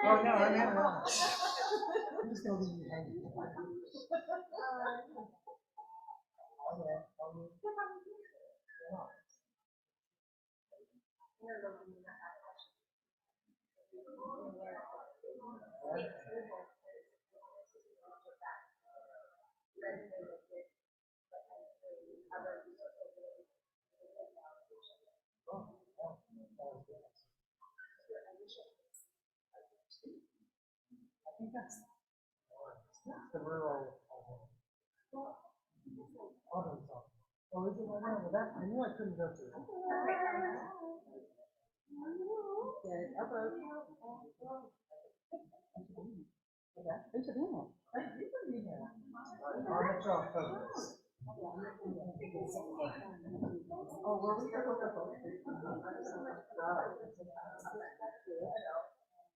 Oh no, I'm just gonna leave you hanging. I think that's the rural auto zone. Oh, is it? Well, that, I knew I couldn't go through it. Oh, were we there with the folks?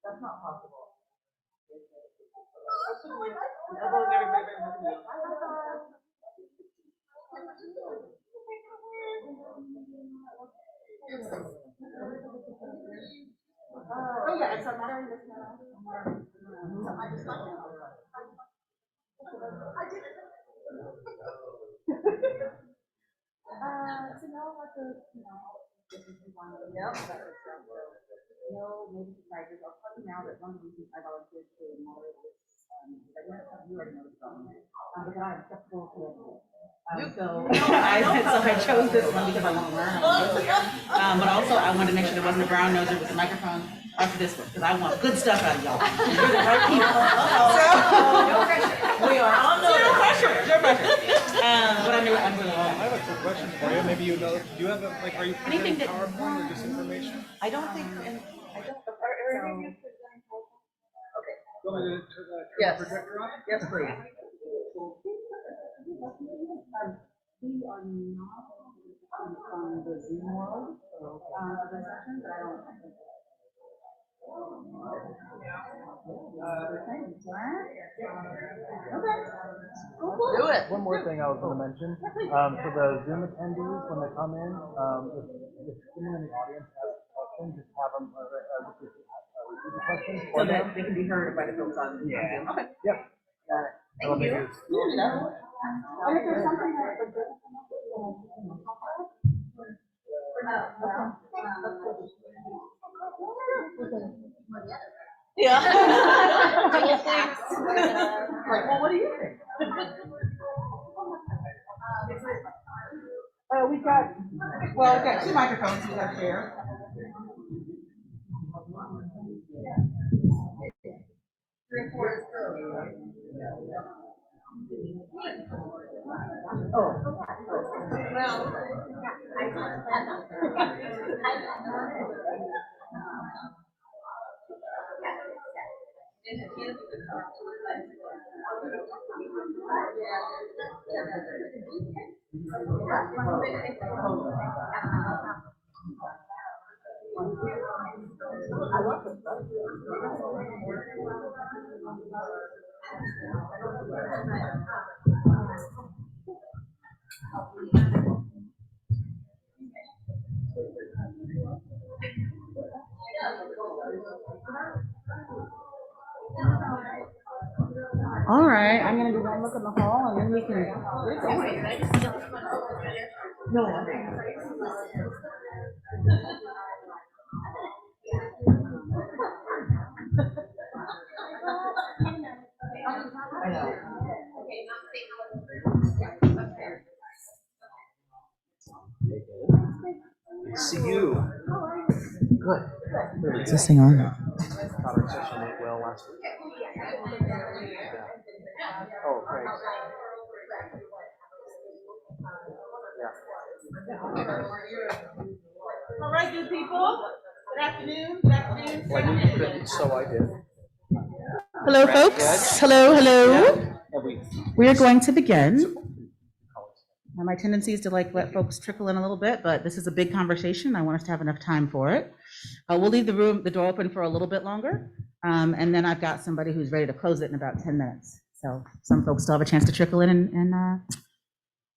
That's not possible. Oh yeah, it's a matter of this now. So I just like it. I did it. So now what the, maybe surprises. I'll tell you now that one of the reasons I volunteered to moderate this segment, you already know this problem, because I'm skeptical to so I chose this one because I want to learn. But also I wanted to make sure there wasn't a brown noser with a microphone after this one, because I want good stuff out of y'all. You're the right people. No pressure. We are on zero pressure. Zero pressure. But I'm really I have a quick question for you. Maybe you know, do you have are you presenting PowerPoint or just information? I don't think, and I don't. Okay. You want me to turn the projector on? Yes, please. We are not from the Zoom world, for this session, but I don't. Do it. One more thing I was going to mention. For the Zoom attendees, when they come in, if someone in the audience asks a question, just have them repeat the question. So that they can be heard by the folks on Zoom. Yeah. Okay. Yep. Got it. Thank you. And if there's something that yeah. Like, well, what do you think? We've got two microphones we have here. All right, I'm gonna do one look in the hall and then we can. No. I know. See you. Good. Is this thing on? Conversation went well last week. Yeah. Oh, great. All right, good people. Good afternoon. Good afternoon. Well, I knew you couldn't, so I did. Hello, folks. Hello, hello. We are going to begin. Now, my tendency is to let folks trickle in a little bit, but this is a big conversation. I want us to have enough time for it. We'll leave the door open for a little bit longer, and then I've got somebody who's ready to close it in about 10 minutes. So some folks still have a chance to trickle in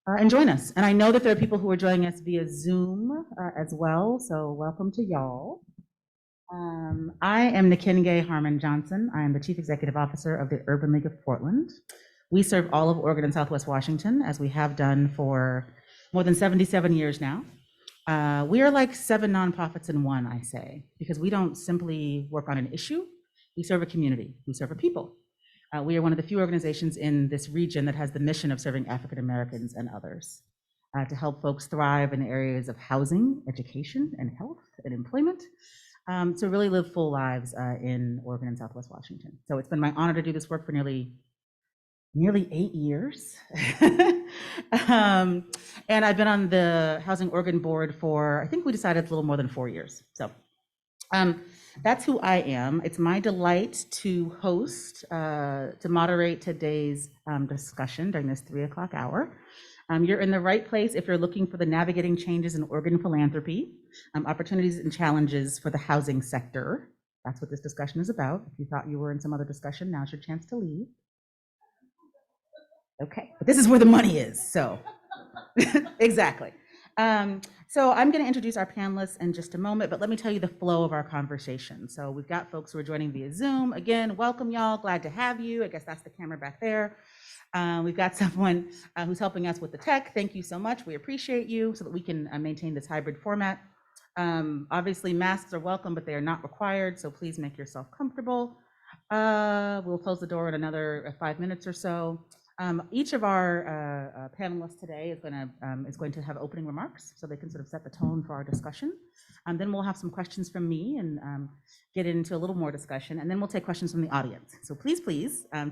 and join us. And I know that there are people who are joining us via Zoom as well, so welcome to y'all. I am Nikenga Harmon Johnson. I am the Chief Executive Officer of the Urban League of Portland. We serve all of Oregon and Southwest Washington, as we have done for more than 77 years now. We are like 7 nonprofits in one, I say, because we don't simply work on an issue. We serve a community. We serve a people. We are one of the few organizations in this region that has the mission of serving African Americans and others to help folks thrive in areas of housing, education, and health and employment, to really live full lives in Oregon and Southwest Washington. So it's been my honor to do this work for nearly 8 years. And I've been on the Housing Oregon board for, I think we decided it's a little more than 4 years. So that's who I am. It's my delight to host, to moderate today's discussion during this 3 o'clock hour. You're in the right place if you're looking for the navigating changes in Oregon philanthropy, opportunities and challenges for the housing sector. That's what this discussion is about. If you thought you were in some other discussion, now's your chance to leave. Okay, but this is where the money is, so exactly. So I'm going to introduce our panelists in just a moment, but let me tell you the flow of our conversation. So we've got folks who are joining via Zoom. Again, welcome y'all, glad to have you. I guess that's the camera back there. We've got someone who's helping us with the tech. Thank you so much, we appreciate you, so that we can maintain this hybrid format. Obviously masks are welcome, but they are not required, so please make yourself comfortable. We'll close the door in another 5 minutes or so. Each of our panelists today is going to have opening remarks, so they can sort of set the tone for our discussion. Then we'll have some questions from me and get into a little more discussion, and then we'll take questions from the audience. So please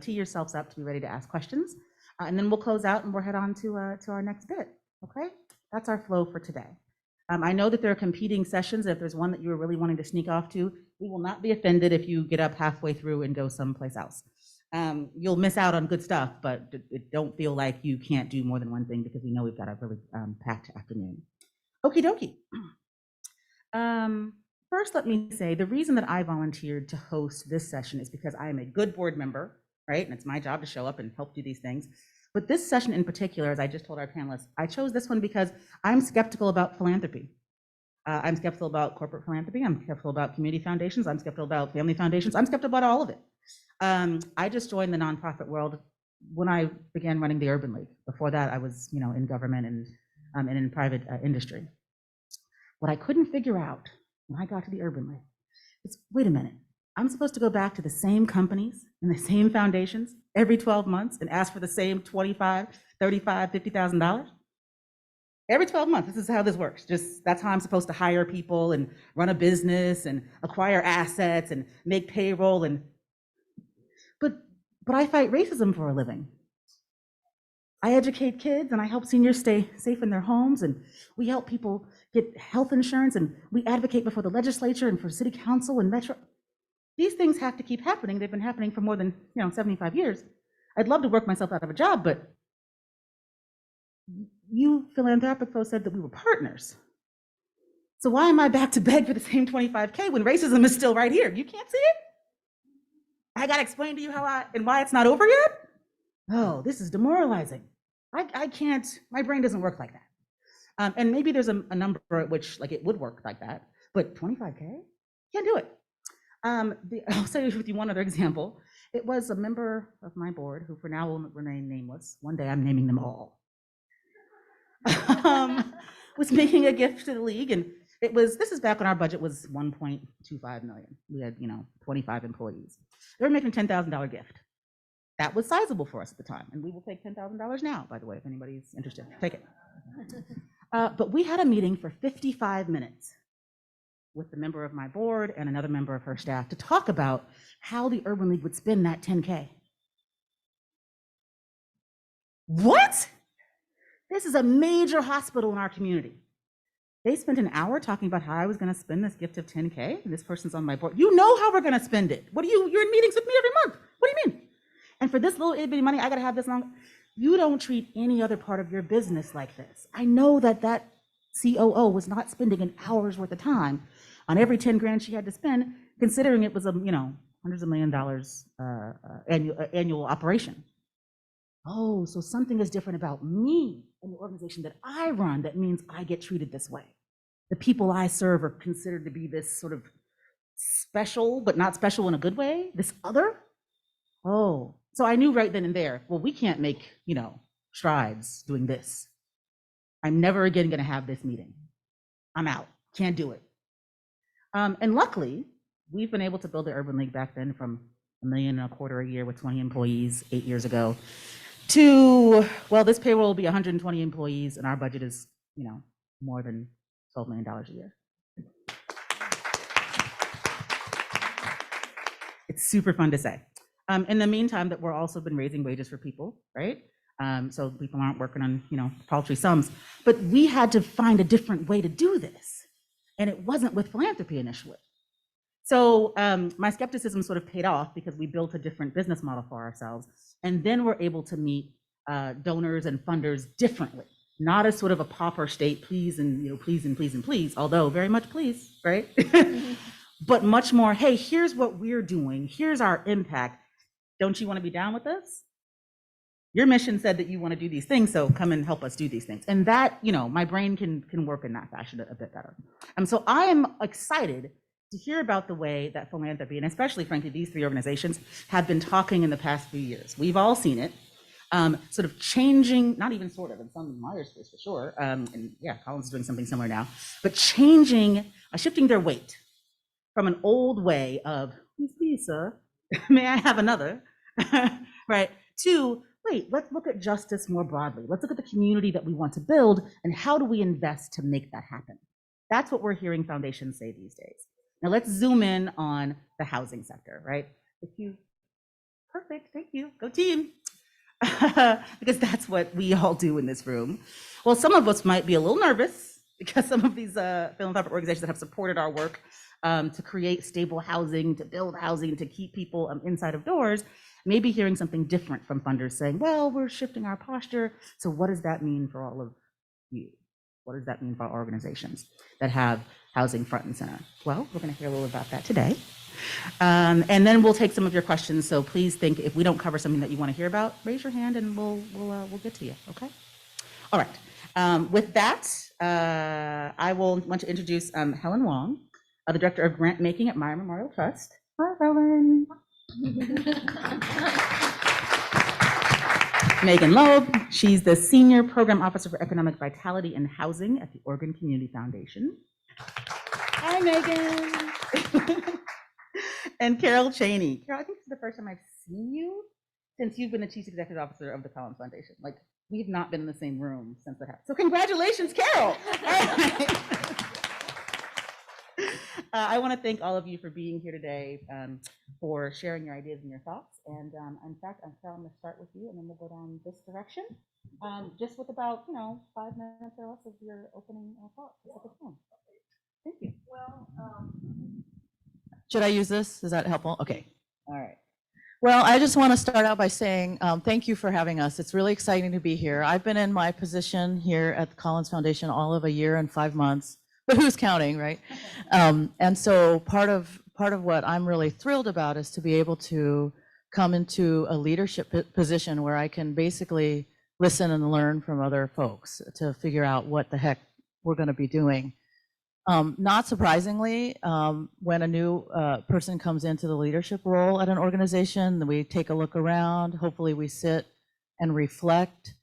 tee yourselves up to be ready to ask questions, and then we'll close out and we'll head on to our next bit. Okay, that's our flow for today. I know that there are competing sessions. If there's one that you were really wanting to sneak off to, we will not be offended if you get up halfway through and go someplace else. you'll miss out on good stuff, but don't feel like you can't do more than one thing because we know we've got a really packed afternoon. Okie dokie. First, let me say the reason that I volunteered to host this session is because I am a good board member, right? And it's my job to show up and help do these things. But this session in particular, as I just told our panelists, I chose this one because I'm skeptical about philanthropy. I'm skeptical about corporate philanthropy. I'm skeptical about community foundations. I'm skeptical about family foundations. I'm skeptical about all of it. I just joined the nonprofit world when I began running the Urban League. Before that, I was, in government and in private industry. What I couldn't figure out when I got to the Urban League is, wait a minute, I'm supposed to go back to the same companies and the same foundations every 12 months and ask for the same $25,000, $35,000, $50,000? Every 12 months, this is how this works. Just that's how I'm supposed to hire people and run a business and acquire assets and make payroll but I fight racism for a living. I educate kids and I help seniors stay safe in their homes, and we help people get health insurance, and we advocate before the legislature and for city council and metro. These things have to keep happening. They've been happening for more than 75 years. I'd love to work myself out of a job, but you philanthropic folks said that we were partners. So why am I back to beg for the same 25K when racism is still right here? You can't see it? I gotta explain to you how and why it's not over yet? Oh, this is demoralizing. I can't, my brain doesn't work like that. And maybe there's a number at which it would work like that, but 25K? Can't do it. I'll say with you one other example. It was a member of my board who for now will remain nameless. One day I'm naming them all. Was making a gift to the league, and this is back when our budget was 1.25 million. We had 25 employees. They were making a $10,000 gift. That was sizable for us at the time, and we will take $10,000 now, by the way, if anybody's interested. Take it. But we had a meeting for 55 minutes with the member of my board and another member of her staff to talk about how the Urban League would spend that 10K. What? This is a major hospital in our community. They spent an hour talking about how I was going to spend this gift of 10K, and this person's on my board. You know how we're going to spend it. You're in meetings with me every month. What do you mean? And for this little itty bitty money, I got to have this long. You don't treat any other part of your business like this. I know that COO was not spending an hour's worth of time on every 10 grand she had to spend, considering it was hundreds of million dollars annual operation. Oh, so something is different about me and the organization that I run that means I get treated this way. The people I serve are considered to be this sort of special, but not special in a good way, this other. Oh, so I knew right then and there, well, we can't make, strides doing this. I'm never again going to have this meeting. I'm out, can't do it. And luckily, we've been able to build the Urban League back then from $1.25 million a year with 20 employees 8 years ago to, well, this payroll will be 120 employees, and our budget is, more than $12 million a year. It's super fun to say. In the meantime, that we're also been raising wages for people, right? So people aren't working on, paltry sums, but we had to find a different way to do this. And it wasn't with philanthropy initially. So my skepticism sort of paid off because we built a different business model for ourselves. And then we're able to meet donors and funders differently, not as sort of a pauper state, please and please and please and please, although very much please, right? But much more, hey, here's what we're doing. Here's our impact. Don't you want to be down with us? Your mission said that you want to do these things, so come and help us do these things. And that, my brain can work in that fashion a bit better. So I am excited to hear about the way that philanthropy, and especially, frankly, these three organizations have been talking in the past few years. We've all seen it, sort of changing, not even sort of, in some Meyer's case for sure, and yeah, Collins is doing something similar now, but shifting their weight from an old way of, please, sir, may I have another, right, to, wait, let's look at justice more broadly. Let's look at the community that we want to build, and how do we invest to make that happen? That's what we're hearing foundations say these days. Now let's zoom in on the housing sector, right? Perfect, thank you, go team. Because that's what we all do in this room. Well, some of us might be a little nervous because some of these philanthropic organizations that have supported our work to create stable housing, to build housing, to keep people inside of doors, maybe hearing something different from funders saying, well, we're shifting our posture. So what does that mean for all of you? What does that mean for our organizations that have housing front and center? Well, we're going to hear a little about that today. And then we'll take some of your questions. So please think, if we don't cover something that you want to hear about, raise your hand and we'll get to you. Okay. All right. With that, I will want to introduce Helen Wong, the Director of Grant Making at Meyer Memorial Trust. Hi, Helen. Megan Loeb, she's the Senior Program Officer for Economic Vitality and Housing at the Oregon Community Foundation. Hi, Megan. And Carol Cheney. Carol, I think this is the first time I've seen you since you've been the Chief Executive Officer of the Collins Foundation. Like, we've not been in the same room since that happened. So congratulations, Carol. I want to thank all of you for being here today, for sharing your ideas and your thoughts. And in fact, I'm going to start with you, and then we'll go down this direction, just with about 5 minutes or less of your opening thoughts. Thank you. Well, should I use this? Is that helpful? Okay. All right. Well, I just want to start out by saying thank you for having us. It's really exciting to be here. I've been in my position here at the Collins Foundation all of a year and 5 months, but who's counting, right? And so part of what I'm really thrilled about is to be able to come into a leadership position where I can basically listen and learn from other folks to figure out what the heck we're going to be doing. Not surprisingly, when a new person comes into the leadership role at an organization, we take a look around. Hopefully we sit and reflect.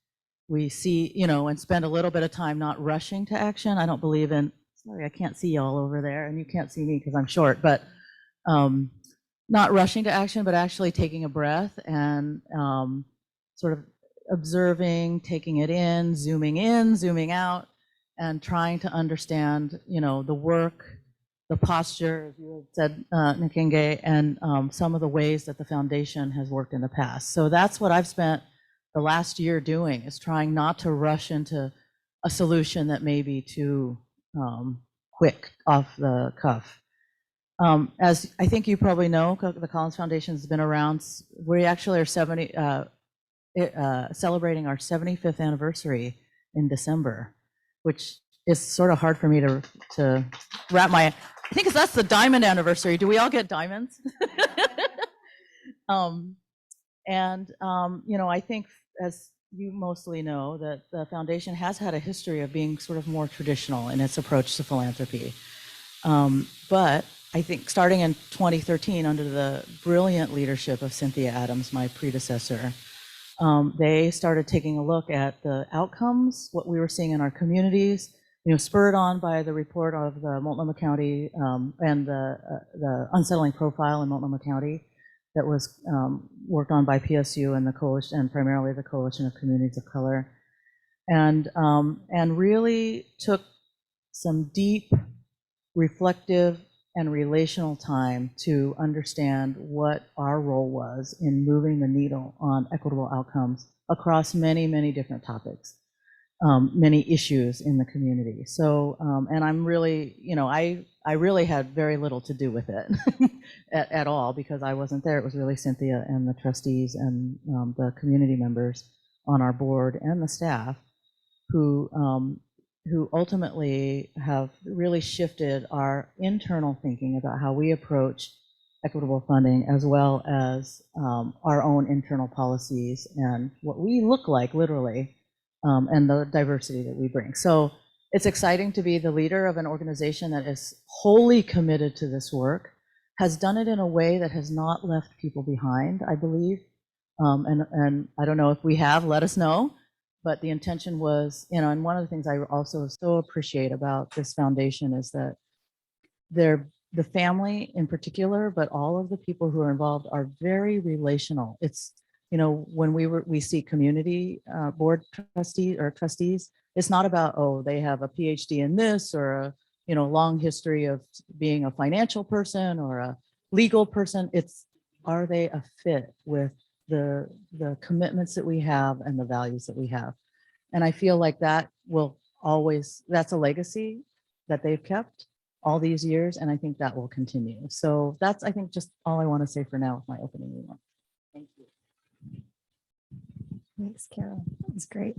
We see, and spend a little bit of time not rushing to action. I don't believe in, sorry, I can't see y'all over there, and you can't see me because I'm short, but not rushing to action, but actually taking a breath and sort of observing, taking it in, zooming out, and trying to understand, the work, the posture, as you had said, Nkenge, and some of the ways that the foundation has worked in the past. So that's what I've spent the last year doing, is trying not to rush into a solution that may be too quick off the cuff. As I think you probably know, the Collins Foundation has been around. We actually are celebrating our 75th anniversary in December, which is sort of hard for me to wrap my. I think that's the diamond anniversary. Do we all get diamonds? I think, as you mostly know, that the foundation has had a history of being sort of more traditional in its approach to philanthropy. But I think starting in 2013, under the brilliant leadership of Cynthia Adams, my predecessor, they started taking a look at the outcomes, what we were seeing in our communities, spurred on by the report of the Multnomah County and the unsettling profile in Multnomah County that was worked on by PSU and the coalition, and primarily the Coalition of Communities of Color, and really took some deep, reflective, and relational time to understand what our role was in moving the needle on equitable outcomes across many, many different topics, many issues in the community. So, and I'm really, I really had very little to do with it at all, because I wasn't there. It was really Cynthia and the trustees and the community members on our board and the staff who ultimately have really shifted our internal thinking about how we approach equitable funding, as well as our own internal policies and what we look like, literally, and the diversity that we bring. So it's exciting to be the leader of an organization that is wholly committed to this work, has done it in a way that has not left people behind, I believe. And I don't know if we have, let us know. But the intention was, and one of the things I also so appreciate about this foundation is that the family in particular, but all of the people who are involved are very relational. It's, when we see community board trustees, it's not about, oh, they have a PhD in this or a, long history of being a financial person or a legal person. It's, are they a fit with the commitments that we have and the values that we have? And I feel like that will always, that's a legacy that they've kept all these years, and I think that will continue. So that's, I think, just all I want to say for now with my opening remarks. Thank you. Thanks, Carol. That was great.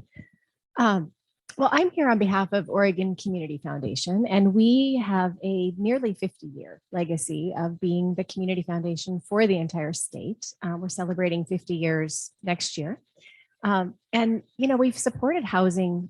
Well, I'm here on behalf of Oregon Community Foundation, and we have a nearly 50-year legacy of being the community foundation for the entire state. We're celebrating 50 years next year. And, you know, we've supported housing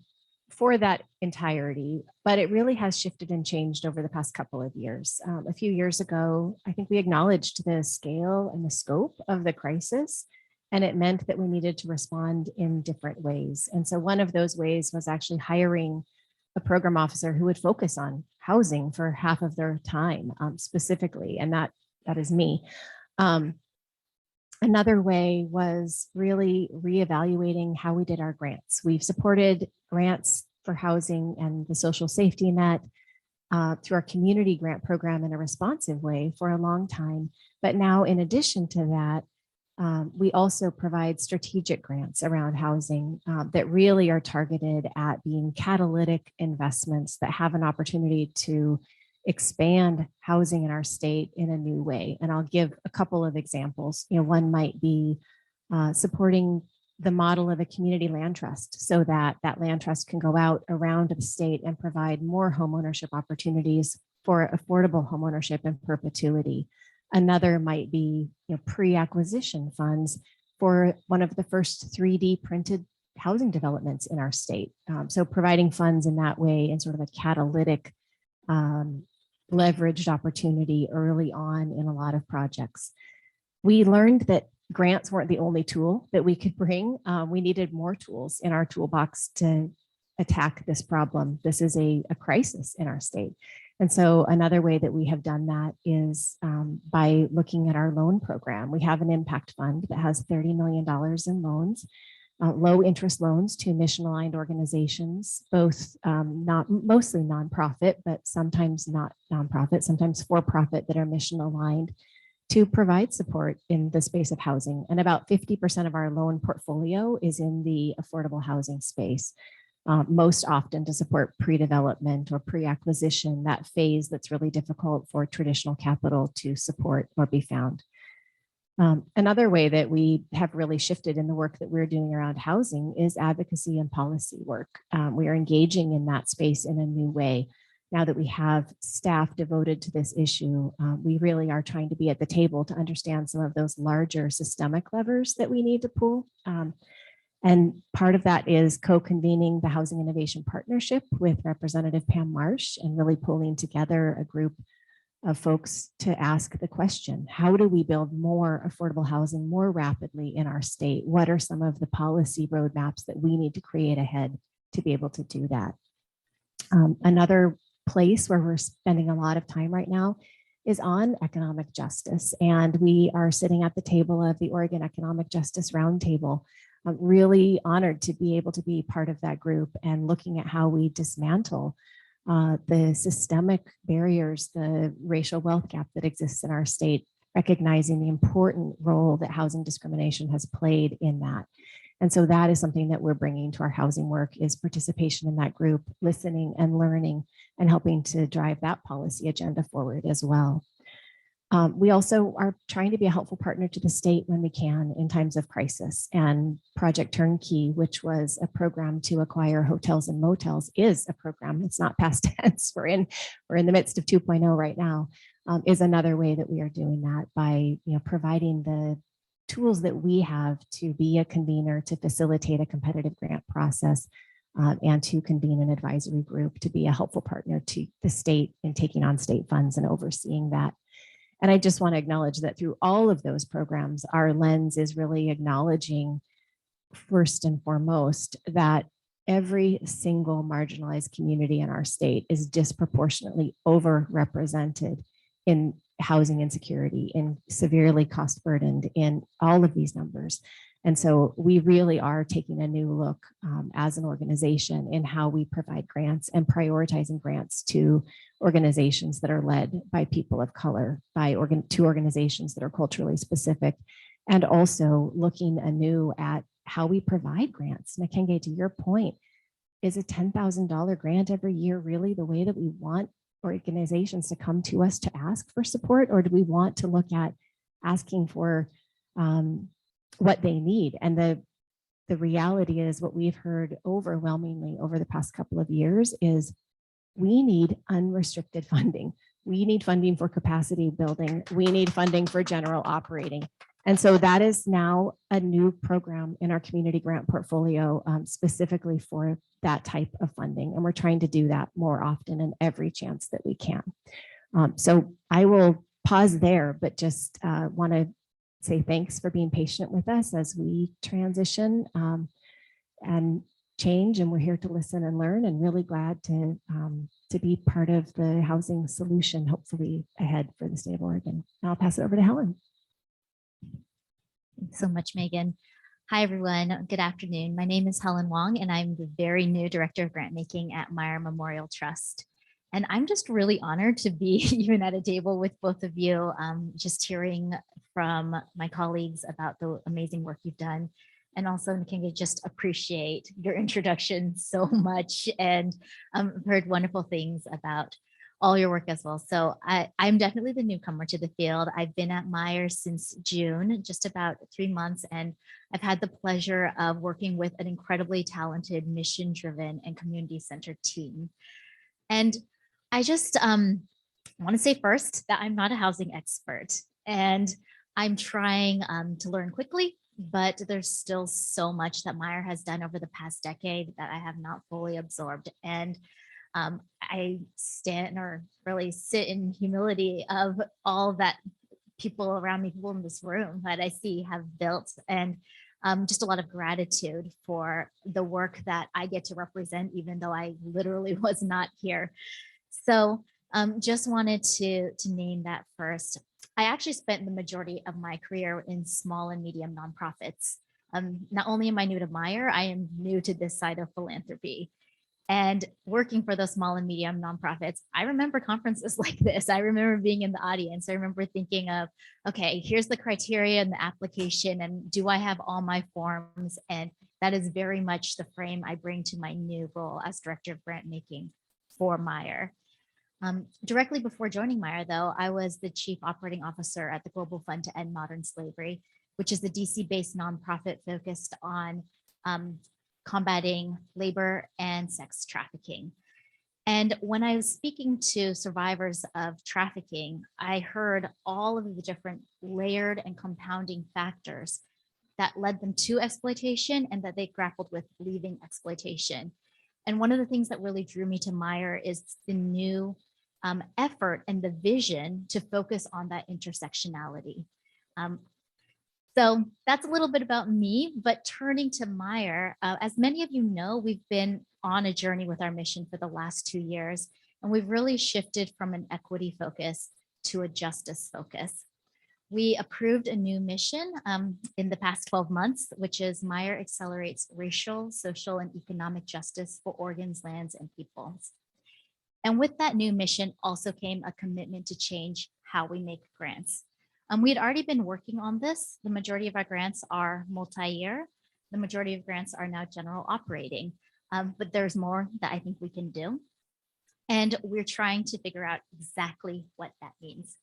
for that entirety, but it really has shifted and changed over the past couple of years. A few years ago, I think we acknowledged the scale and the scope of the crisis, and it meant that we needed to respond in different ways. And so one of those ways was actually hiring a program officer who would focus on housing for half of their time specifically, and that is me. Another way was really reevaluating how we did our grants. We've supported grants for housing and the social safety net through our community grant program in a responsive way for a long time. But now, in addition to that, we also provide strategic grants around housing that really are targeted at being catalytic investments that have an opportunity to expand housing in our state in a new way. And I'll give a couple of examples. You know, one might be supporting the model of a community land trust so that that land trust can go out around the state and provide more homeownership opportunities for affordable homeownership in perpetuity. Another might be, you know, pre-acquisition funds for one of the first 3D printed housing developments in our state. So providing funds in that way in sort of a catalytic leveraged opportunity early on in a lot of projects. We learned that grants weren't the only tool that we could bring. We needed more tools in our toolbox to attack this problem. This is a crisis in our state. And so another way that we have done that is by looking at our loan program. We have an impact fund that has $30 million in loans, low interest loans to mission aligned organizations, both not mostly nonprofit, but sometimes not nonprofit, sometimes for profit that are mission aligned to provide support in the space of housing. And about 50% of our loan portfolio is in the affordable housing space. Most often to support pre-development or pre-acquisition, that phase that's really difficult for traditional capital to support or be found. Another way that we have really shifted in the work that we're doing around housing is advocacy and policy work. We are engaging in that space in a new way. Now that we have staff devoted to this issue, we really are trying to be at the table to understand some of those larger systemic levers that we need to pull. And part of that is co-convening the Housing Innovation Partnership with Representative Pam Marsh and really pulling together a group of folks to ask the question, how do we build more affordable housing more rapidly in our state? What are some of the policy roadmaps that we need to create ahead to be able to do that? Another place where we're spending a lot of time right now is on economic justice. And we are sitting at the table of the Oregon Economic Justice Roundtable. I'm really honored to be able to be part of that group and looking at how we dismantle the systemic barriers, the racial wealth gap that exists in our state, recognizing the important role that housing discrimination has played in that. And so that is something that we're bringing to our housing work, is participation in that group, listening and learning and helping to drive that policy agenda forward as well. We also are trying to be a helpful partner to the state when we can in times of crisis. And Project Turnkey, which was a program to acquire hotels and motels, is a program. It's not past tense. We're in the midst of 2.0 right now. Is another way that we are doing that by, you know, providing the tools that we have to be a convener, to facilitate a competitive grant process, and to convene an advisory group to be a helpful partner to the state in taking on state funds and overseeing that. And I just want to acknowledge that through all of those programs, our lens is really acknowledging first and foremost that every single marginalized community in our state is disproportionately overrepresented in housing insecurity, in severely cost burdened, in all of these numbers. And so we really are taking a new look as an organization in how we provide grants and prioritizing grants to organizations that are led by people of color, to organizations that are culturally specific, and also looking anew at how we provide grants. Nakenge, to your point, is a $10,000 grant every year really the way that we want organizations to come to us to ask for support, or do we want to look at asking for what they need? And the the reality is what we've heard overwhelmingly over the past couple of years is we need unrestricted funding. We need funding for capacity building. We need funding for general operating. And so that is now a new program in our community grant portfolio, specifically for that type of funding. And we're trying to do that more often and every chance that we can. So I will pause there, but just want to say thanks for being patient with us as we transition and change. And we're here to listen and learn, and really glad to be part of the housing solution, hopefully ahead for the state of Oregon. I'll pass it over to Helen. Thanks so much, Megan. Hi, everyone. Good afternoon. My name is Helen Wong, and I'm the very new Director of Grant Making at Meyer Memorial Trust. And I'm just really honored to be even at a table with both of you, just hearing from my colleagues about the amazing work you've done. And also, can you just appreciate your introduction so much, and heard wonderful things about all your work as well. So I'm definitely the newcomer to the field. I've been at Meyer since June, just about 3 months, and I've had the pleasure of working with an incredibly talented, mission-driven and community-centered team. And I just want to say first that I'm not a housing expert, and I'm trying to learn quickly, but there's still so much that Meyer has done over the past decade that I have not fully absorbed. And I stand or really sit in humility of all that people around me, people in this room that I see have built, and just a lot of gratitude for the work that I get to represent, even though I literally was not here. So just wanted to name that first. I actually spent the majority of my career in small and medium nonprofits. Not only am I new to Meyer, I am new to this side of philanthropy. And working for those small and medium nonprofits, I remember conferences like this. I remember being in the audience. I remember thinking of, okay, here's the criteria and the application, and do I have all my forms? And that is very much the frame I bring to my new role as Director of Grant Making for Meyer. Directly before joining Meyer, though, I was the Chief Operating Officer at the Global Fund to End Modern Slavery, which is the DC-based nonprofit focused on combating labor and sex trafficking. And when I was speaking to survivors of trafficking, I heard all of the different layered and compounding factors that led them to exploitation and that they grappled with leaving exploitation. And one of the things that really drew me to Meyer is the new effort and the vision to focus on that intersectionality. So that's a little bit about me, but turning to Meyer, as many of you know, we've been on a journey with our mission for the last 2 years, and we've really shifted from an equity focus to a justice focus. We approved a new mission in the past 12 months, which is Meyer accelerates racial, social, and economic justice for Oregon's lands and peoples. And with that new mission also came a commitment to change how we make grants. We had already been working on this. The majority of our grants are multi-year. The majority of grants are now general operating, but there's more that I think we can do. And we're trying to figure out exactly what that means.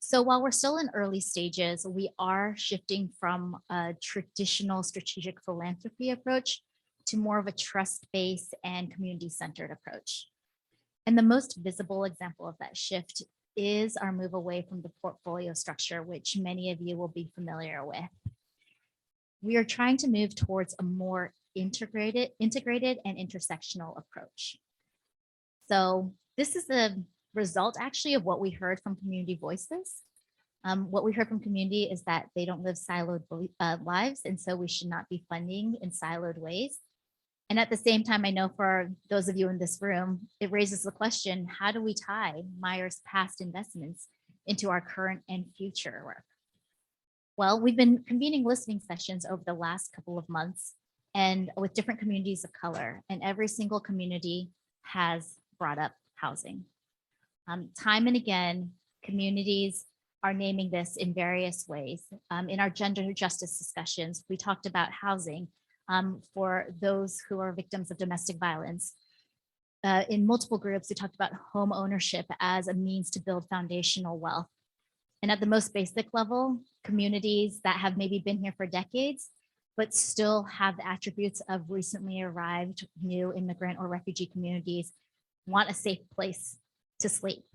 So while we're still in early stages, we are shifting from a traditional strategic philanthropy approach to more of a trust-based and community-centered approach. And the most visible example of that shift is our move away from the portfolio structure, which many of you will be familiar with. We are trying to move towards a more integrated and intersectional approach. So this is the result actually of what we heard from community voices. What we heard from community is that they don't live siloed lives, and so we should not be funding in siloed ways. And at the same time, I know for those of you in this room, it raises the question, how do we tie Meyer's past investments into our current and future work? Well, we've been convening listening sessions over the last couple of months and with different communities of color, and every single community has brought up housing. Time and again, communities are naming this in various ways. In our gender justice discussions, we talked about housing for those who are victims of domestic violence. In multiple groups, we talked about home ownership as a means to build foundational wealth. And at the most basic level, communities that have maybe been here for decades, but still have the attributes of recently arrived new immigrant or refugee communities want a safe place to sleep.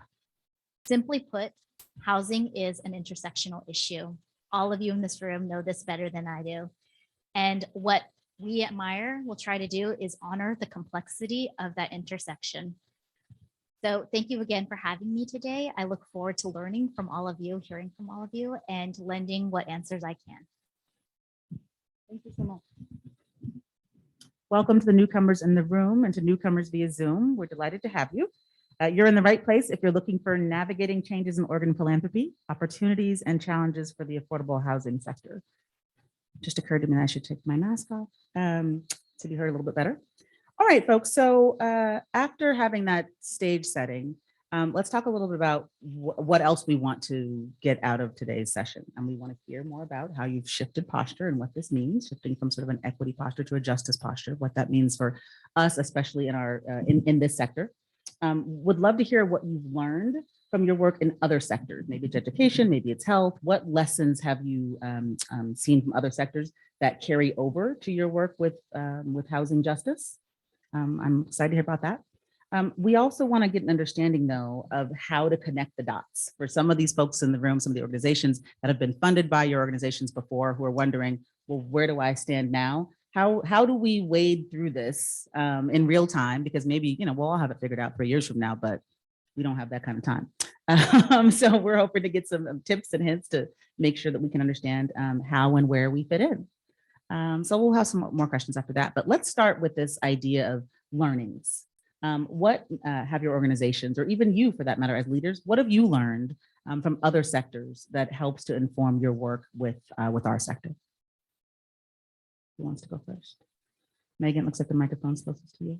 Simply put, housing is an intersectional issue. All of you in this room know this better than I do. And what we at Meyer will try to do is honor the complexity of that intersection. So thank you again for having me today. I look forward to learning from all of you, hearing from all of you, and lending what answers I can. Thank you so much. Welcome to the newcomers in the room and to newcomers via Zoom. We're delighted to have you. You're in the right place if you're looking for navigating changes in Oregon philanthropy, opportunities and challenges for the affordable housing sector. Just occurred to me that I should take my mask off to be heard a little bit better. All right, folks. So after having that stage setting, let's talk a little bit about what else we want to get out of today's session. And we want to hear more about how you've shifted posture and what this means, shifting from sort of an equity posture to a justice posture, what that means for us, especially in our in this sector. Would love to hear what you've learned from your work in other sectors. Maybe it's education, maybe it's health. What lessons have you seen from other sectors that carry over to your work with housing justice? I'm excited to hear about that. We also want to get an understanding, though, of how to connect the dots for some of these folks in the room, some of the organizations that have been funded by your organizations before, who are wondering, well, where do I stand now? How do we wade through this in real time? Because maybe, we'll all have it figured out 3 years from now, but we don't have that kind of time. So we're hoping to get some tips and hints to make sure that we can understand how and where we fit in. So we'll have some more questions after that, but let's start with this idea of learnings. What have your organizations, or even you for that matter as leaders, what have you learned from other sectors that helps to inform your work with our sector? Who wants to go first? Megan, looks like the microphone's closest to you.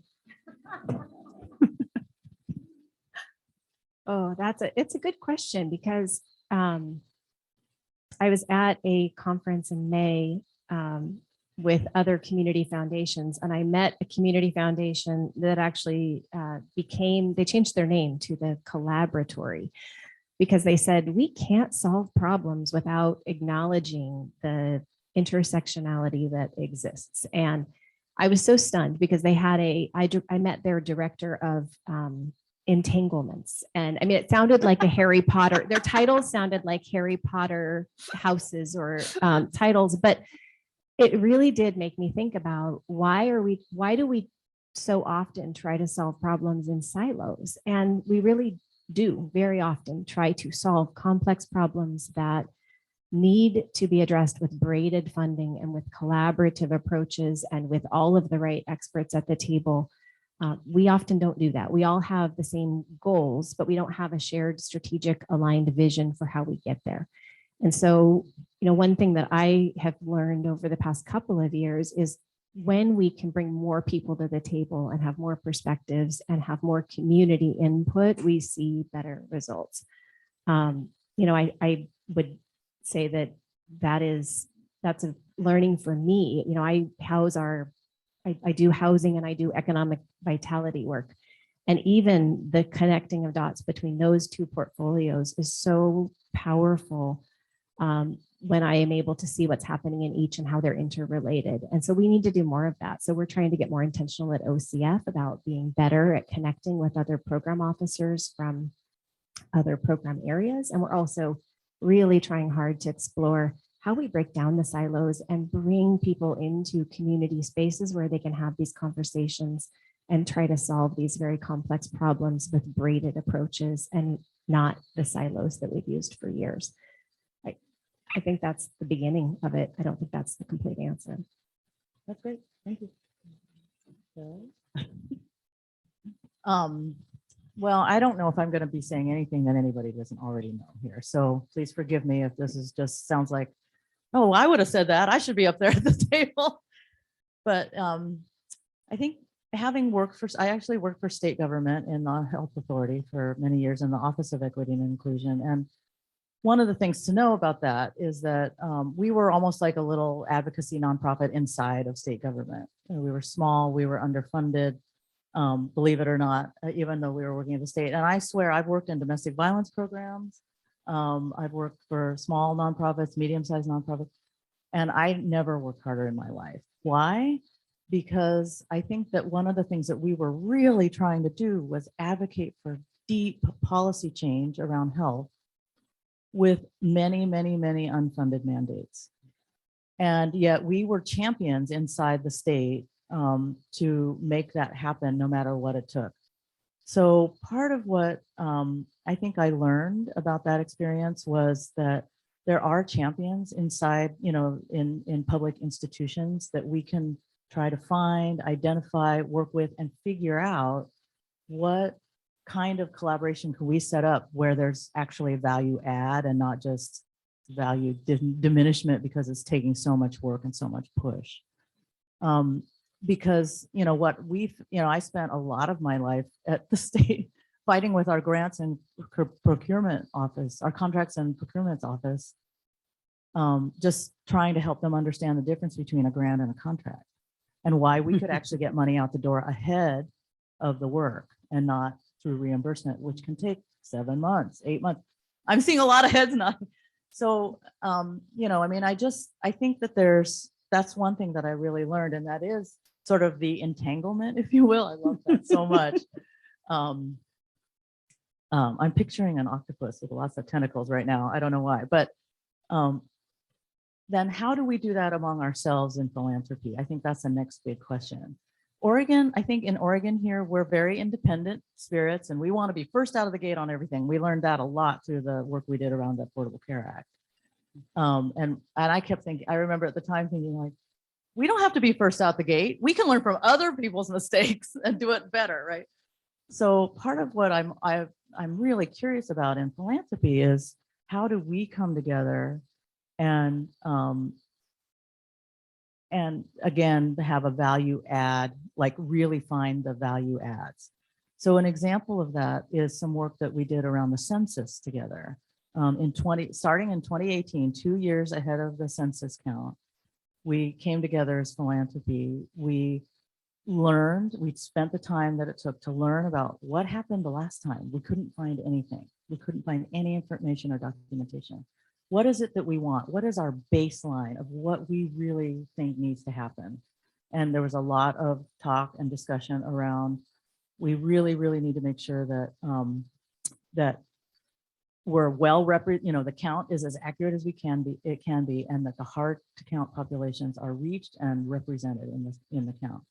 Oh, it's a good question, because I was at a conference in May with other community foundations, and I met a community foundation that actually they changed their name to the Collaboratory, because they said, we can't solve problems without acknowledging the intersectionality that exists. And I was so stunned, because they had I met their director of entanglements. And I mean, it sounded like a Harry Potter, their titles sounded like Harry Potter houses or titles, but it really did make me think about why do we so often try to solve problems in silos? And we really do very often try to solve complex problems that need to be addressed with braided funding and with collaborative approaches and with all of the right experts at the table. We often don't do that. We all have the same goals, but we don't have a shared strategic aligned vision for how we get there. And so, one thing that I have learned over the past couple of years is when we can bring more people to the table and have more perspectives and have more community input, we see better results. I would say that's a learning for me. I do housing and I do economic vitality work. And even the connecting of dots between those two portfolios is so powerful when I am able to see what's happening in each and how they're interrelated. And so we need to do more of that. So we're trying to get more intentional at OCF about being better at connecting with other program officers from other program areas. And we're also really trying hard to explore how we break down the silos and bring people into community spaces where they can have these conversations and try to solve these very complex problems with braided approaches and not the silos that we've used for years. I think that's the beginning of it. I don't think that's the complete answer. That's great. Thank you. Well, I don't know if I'm going to be saying anything that anybody doesn't already know here. So please forgive me if this is just sounds like, oh, I would have said that. I should be up there at the table. But I think having worked I actually worked for state government in the health authority for many years in the Office of Equity and Inclusion. And one of the things to know about that is that we were almost like a little advocacy nonprofit inside of state government. We were small, we were underfunded, believe it or not, even though we were working at the state. And I swear I've worked in domestic violence programs. I've worked for small nonprofits, medium-sized nonprofits. And I never worked harder in my life. Why? Because I think that one of the things that we were really trying to do was advocate for deep policy change around health with many, many, many unfunded mandates. And yet we were champions inside the state to make that happen no matter what it took. So part of what I think I learned about that experience was that there are champions inside, in public institutions that we can try to find, identify, work with, and figure out what kind of collaboration can we set up where there's actually value add and not just value diminishment because it's taking so much work and so much push. Because I spent a lot of my life at the state fighting with our grants and procurement office, our contracts and procurement office, just trying to help them understand the difference between a grant and a contract and why we could actually get money out the door ahead of the work and not through reimbursement, which can take 7 months, 8 months. I'm seeing a lot of heads nodding. So, I think that that's one thing that I really learned, and that is sort of the entanglement, if you will. I love that so much. I'm picturing an octopus with lots of tentacles right now. I don't know why, but then how do we do that among ourselves in philanthropy? I think that's the next big question. Oregon, I think in Oregon here, we're very independent spirits and we want to be first out of the gate on everything. We learned that a lot through the work we did around the Affordable Care Act. And I kept thinking, I remember at the time thinking like, we don't have to be first out the gate. We can learn from other people's mistakes and do it better, right? So part of what I'm really curious about in philanthropy is how do we come together and again, have a value add, like really find the value adds. So an example of that is some work that we did around the census together. Starting in 2018, 2 years ahead of the census count, we came together as philanthropy. We spent the time that it took to learn about what happened the last time. We couldn't find anything. We couldn't find any information or documentation. What is it that we want? What is our baseline of what we really think needs to happen? And there was a lot of talk and discussion around, we really, really need to make sure that that we're the count is as accurate as it can be, and that the hard to count populations are reached and represented in the count.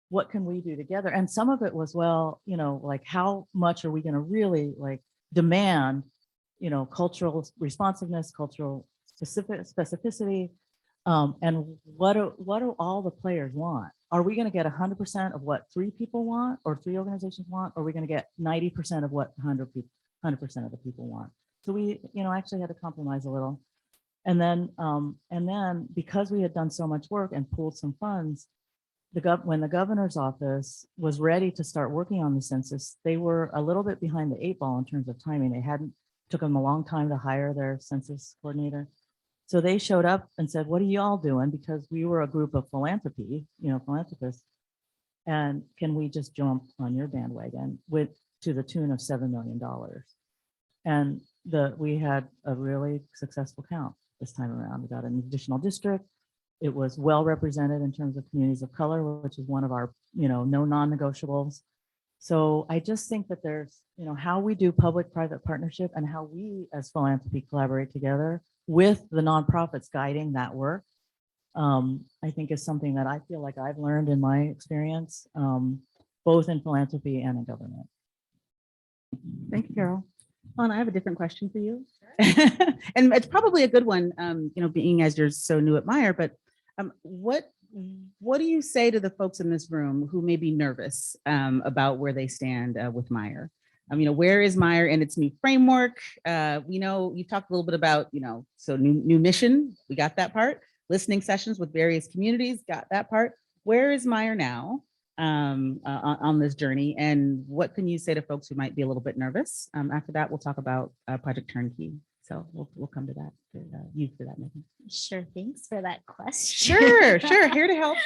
What can we do together? And some of it was, like how much are we going to really demand, cultural responsiveness, cultural specificity, and what do all the players want? Are we going to get 100% of what 3 people want or 3 organizations want? Or are we going to get 90% of what 100% of the people want? So we, actually had to compromise a little. And then because we had done so much work and pooled some funds, when the governor's office was ready to start working on the census, they were a little bit behind the 8 ball in terms of timing. Took them a long time to hire their census coordinator. So they showed up and said, what are y'all doing? Because we were a group of philanthropists. And can we just jump on your bandwagon to the tune of $7 million? And we had a really successful count this time around. We got an additional district. It was well represented in terms of communities of color, which is one of our, no non-negotiables. So I just think that there's, how we do public-private partnership and how we as philanthropy collaborate together with the nonprofits guiding that work, I think is something that I feel like I've learned in my experience, both in philanthropy and in government. Thank you, Carol. Lana, I have a different question for you. And it's probably a good one, being as you're so new at Meyer, but what do you say to the folks in this room who may be nervous about where they stand with Meyer? Where is Meyer in its new framework? We know you talked a little bit about, so new mission, we got that part. Listening sessions with various communities, got that part. Where is Meyer now on this journey? And what can you say to folks who might be a little bit nervous? After that, we'll talk about Project Turnkey. So we'll come to that, you for that, Megan. Sure, thanks for that question. Sure, here to help.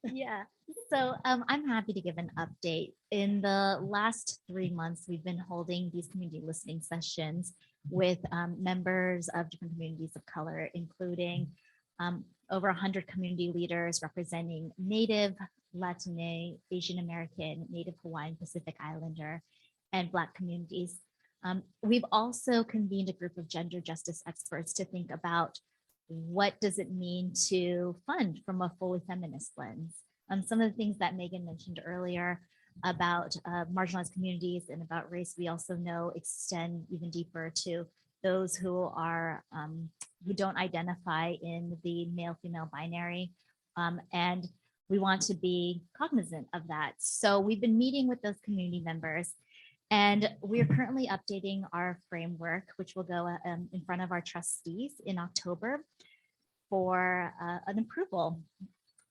Yeah, so I'm happy to give an update. In the last 3 months, we've been holding these community listening sessions with members of different communities of color, including over 100 community leaders representing Native, Latino, Asian American, Native Hawaiian, Pacific Islander, and Black communities. We've also convened a group of gender justice experts to think about what does it mean to fund from a fully feminist lens. Some of the things that Megan mentioned earlier about marginalized communities and about race, we also know extend even deeper to those who are who don't identify in the male-female binary, and we want to be cognizant of that. So we've been meeting with those community members, and we are currently updating our framework, which will go in front of our trustees in October for an approval.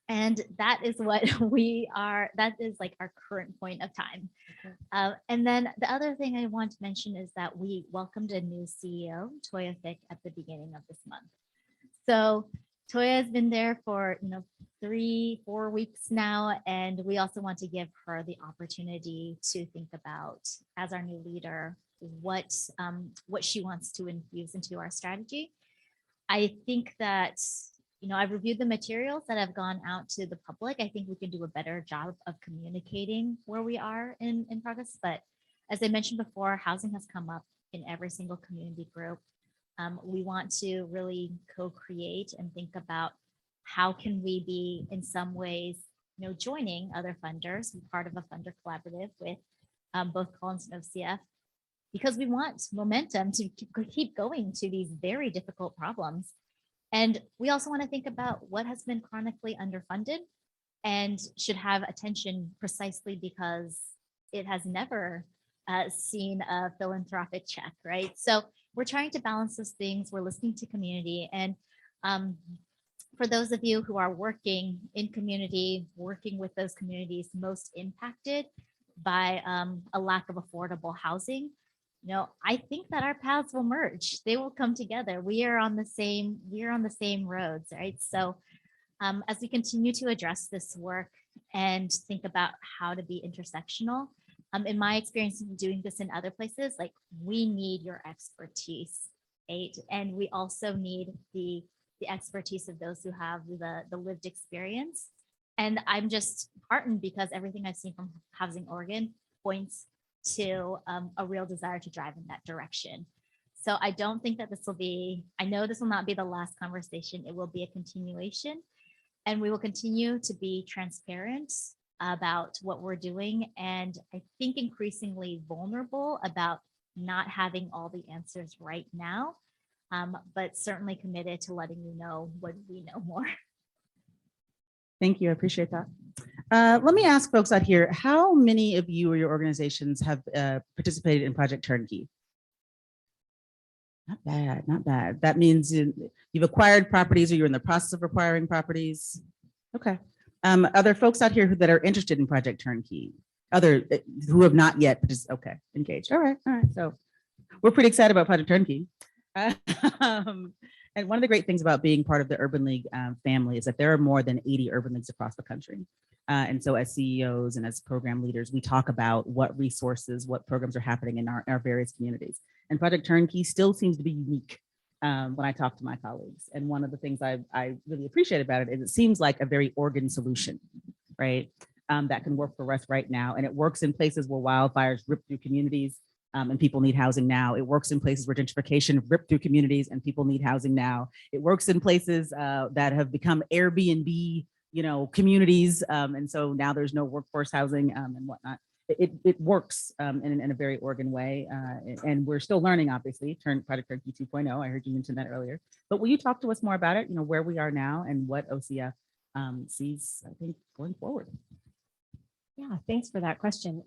And that is what that is like our current point of time. And then the other thing I want to mention is that we welcomed a new CEO, Toya Fick, at the beginning of this month. So Toya has been there for 3-4 weeks now, and we also want to give her the opportunity to think about, as our new leader, what she wants to infuse into our strategy. I think that I've reviewed the materials that have gone out to the public. I think we can do a better job of communicating where we are in progress. But as I mentioned before, housing has come up in every single community group. We want to really co-create and think about how can we be in some ways, joining other funders, part of a funder collaborative with both Collins and OCF, because we want momentum to keep going to these very difficult problems. And we also want to think about what has been chronically underfunded and should have attention precisely because it has never seen a philanthropic check, right? So we're trying to balance those things. We're listening to community. And for those of you who are working in community, working with those communities most impacted by a lack of affordable housing, I think that our paths will merge. They will come together. We are on the same roads, right? So as we continue to address this work and think about how to be intersectional, in my experience of doing this in other places, like we need your expertise, right? And we also need the expertise of those who have the lived experience. And I'm just heartened because everything I've seen from Housing Oregon points to a real desire to drive in that direction. So I don't think that I know this will not be the last conversation. It will be a continuation, and we will continue to be transparent about what we're doing. And I think increasingly vulnerable about not having all the answers right now, but certainly committed to letting you know when we know more. Thank you. I appreciate that. Let me ask folks out here, how many of you or your organizations have participated in Project Turnkey? Not bad, not bad. That means you've acquired properties or you're in the process of acquiring properties. Okay. Are there folks out here that are interested in Project Turnkey? Who have not yet engaged. All right. So we're pretty excited about Project Turnkey. And one of the great things about being part of the Urban League family is that there are more than 80 Urban Leagues across the country. And so as CEOs and as program leaders, we talk about what resources, what programs are happening in our various communities. And Project Turnkey still seems to be unique when I talk to my colleagues. And one of the things I really appreciate about it is it seems like a very Oregon solution, right? That can work for us right now. And it works in places where wildfires rip through communities. And people need housing now. It works in places where gentrification ripped through communities and people need housing now. It works in places that have become Airbnb, communities. And so now there's no workforce housing and whatnot. It works in a very Oregon way. And we're still learning, obviously, Project Turnkey 2.0. I heard you mention that earlier. But will you talk to us more about it, where we are now and what OCF sees, I think, going forward? Yeah, thanks for that question.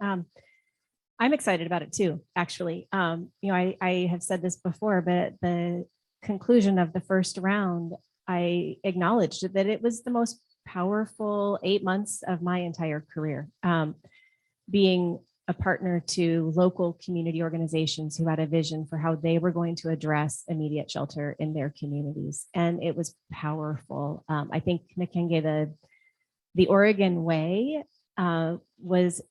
I'm excited about it too, actually. I have said this before, but at the conclusion of the first round, I acknowledged that it was the most powerful 8 months of my entire career. Being a partner to local community organizations who had a vision for how they were going to address immediate shelter in their communities. And it was powerful. I think, Makenge, the Oregon way was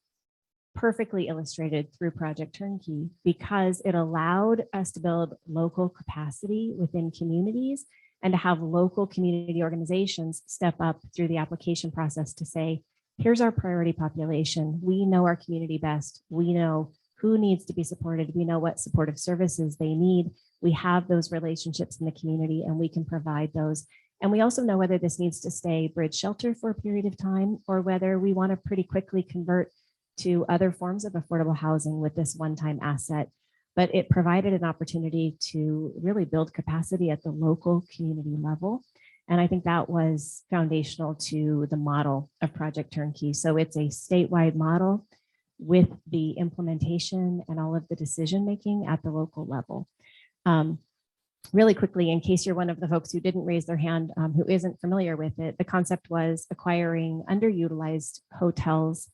perfectly illustrated through Project Turnkey because it allowed us to build local capacity within communities and to have local community organizations step up through the application process to say, here's our priority population. We know our community best. We know who needs to be supported. We know what supportive services they need. We have those relationships in the community and we can provide those. And we also know whether this needs to stay bridge shelter for a period of time or whether we want to pretty quickly convert to other forms of affordable housing with this one-time asset. But it provided an opportunity to really build capacity at the local community level. And I think that was foundational to the model of Project Turnkey. So it's a statewide model with the implementation and all of the decision-making at the local level. Really quickly, in case you're one of the folks who didn't raise their hand, who isn't familiar with it, the concept was acquiring underutilized hotels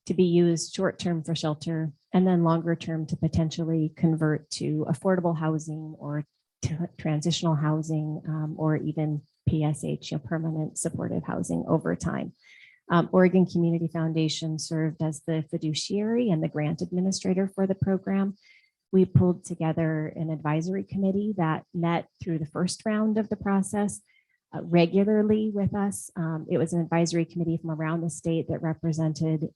to be used short-term for shelter and then longer term to potentially convert to affordable housing or to transitional housing or even PSH, permanent supportive housing over time. Oregon Community Foundation served as the fiduciary and the grant administrator for the program. We pulled together an advisory committee that met through the first round of the process regularly with us. It was an advisory committee from around the state that represented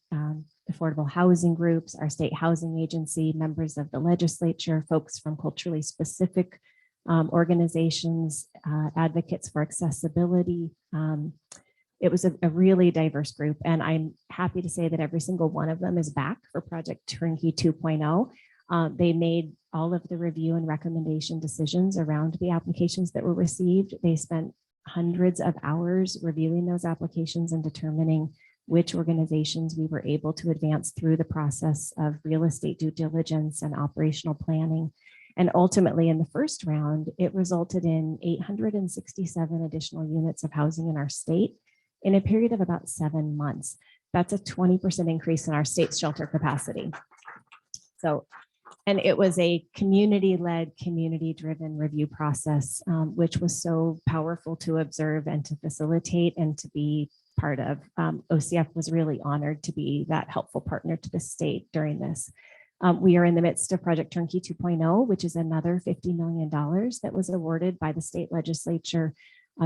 affordable housing groups, our state housing agency, members of the legislature, folks from culturally specific organizations, advocates for accessibility. It was a really diverse group, and I'm happy to say that every single one of them is back for Project Turnkey 2.0. They made all of the review and recommendation decisions around the applications that were received. They spent hundreds of hours reviewing those applications and determining which organizations we were able to advance through the process of real estate due diligence and operational planning. And ultimately, in the first round, it resulted in 867 additional units of housing in our state in a period of about 7 months. That's a 20% increase in our state's shelter capacity. So, and it was a community-led, community-driven review process, which was so powerful to observe and to facilitate and to be part of. OCF was really honored to be that helpful partner to the state during this. We are in the midst of Project Turnkey 2.0, which is another $50 million that was awarded by the state legislature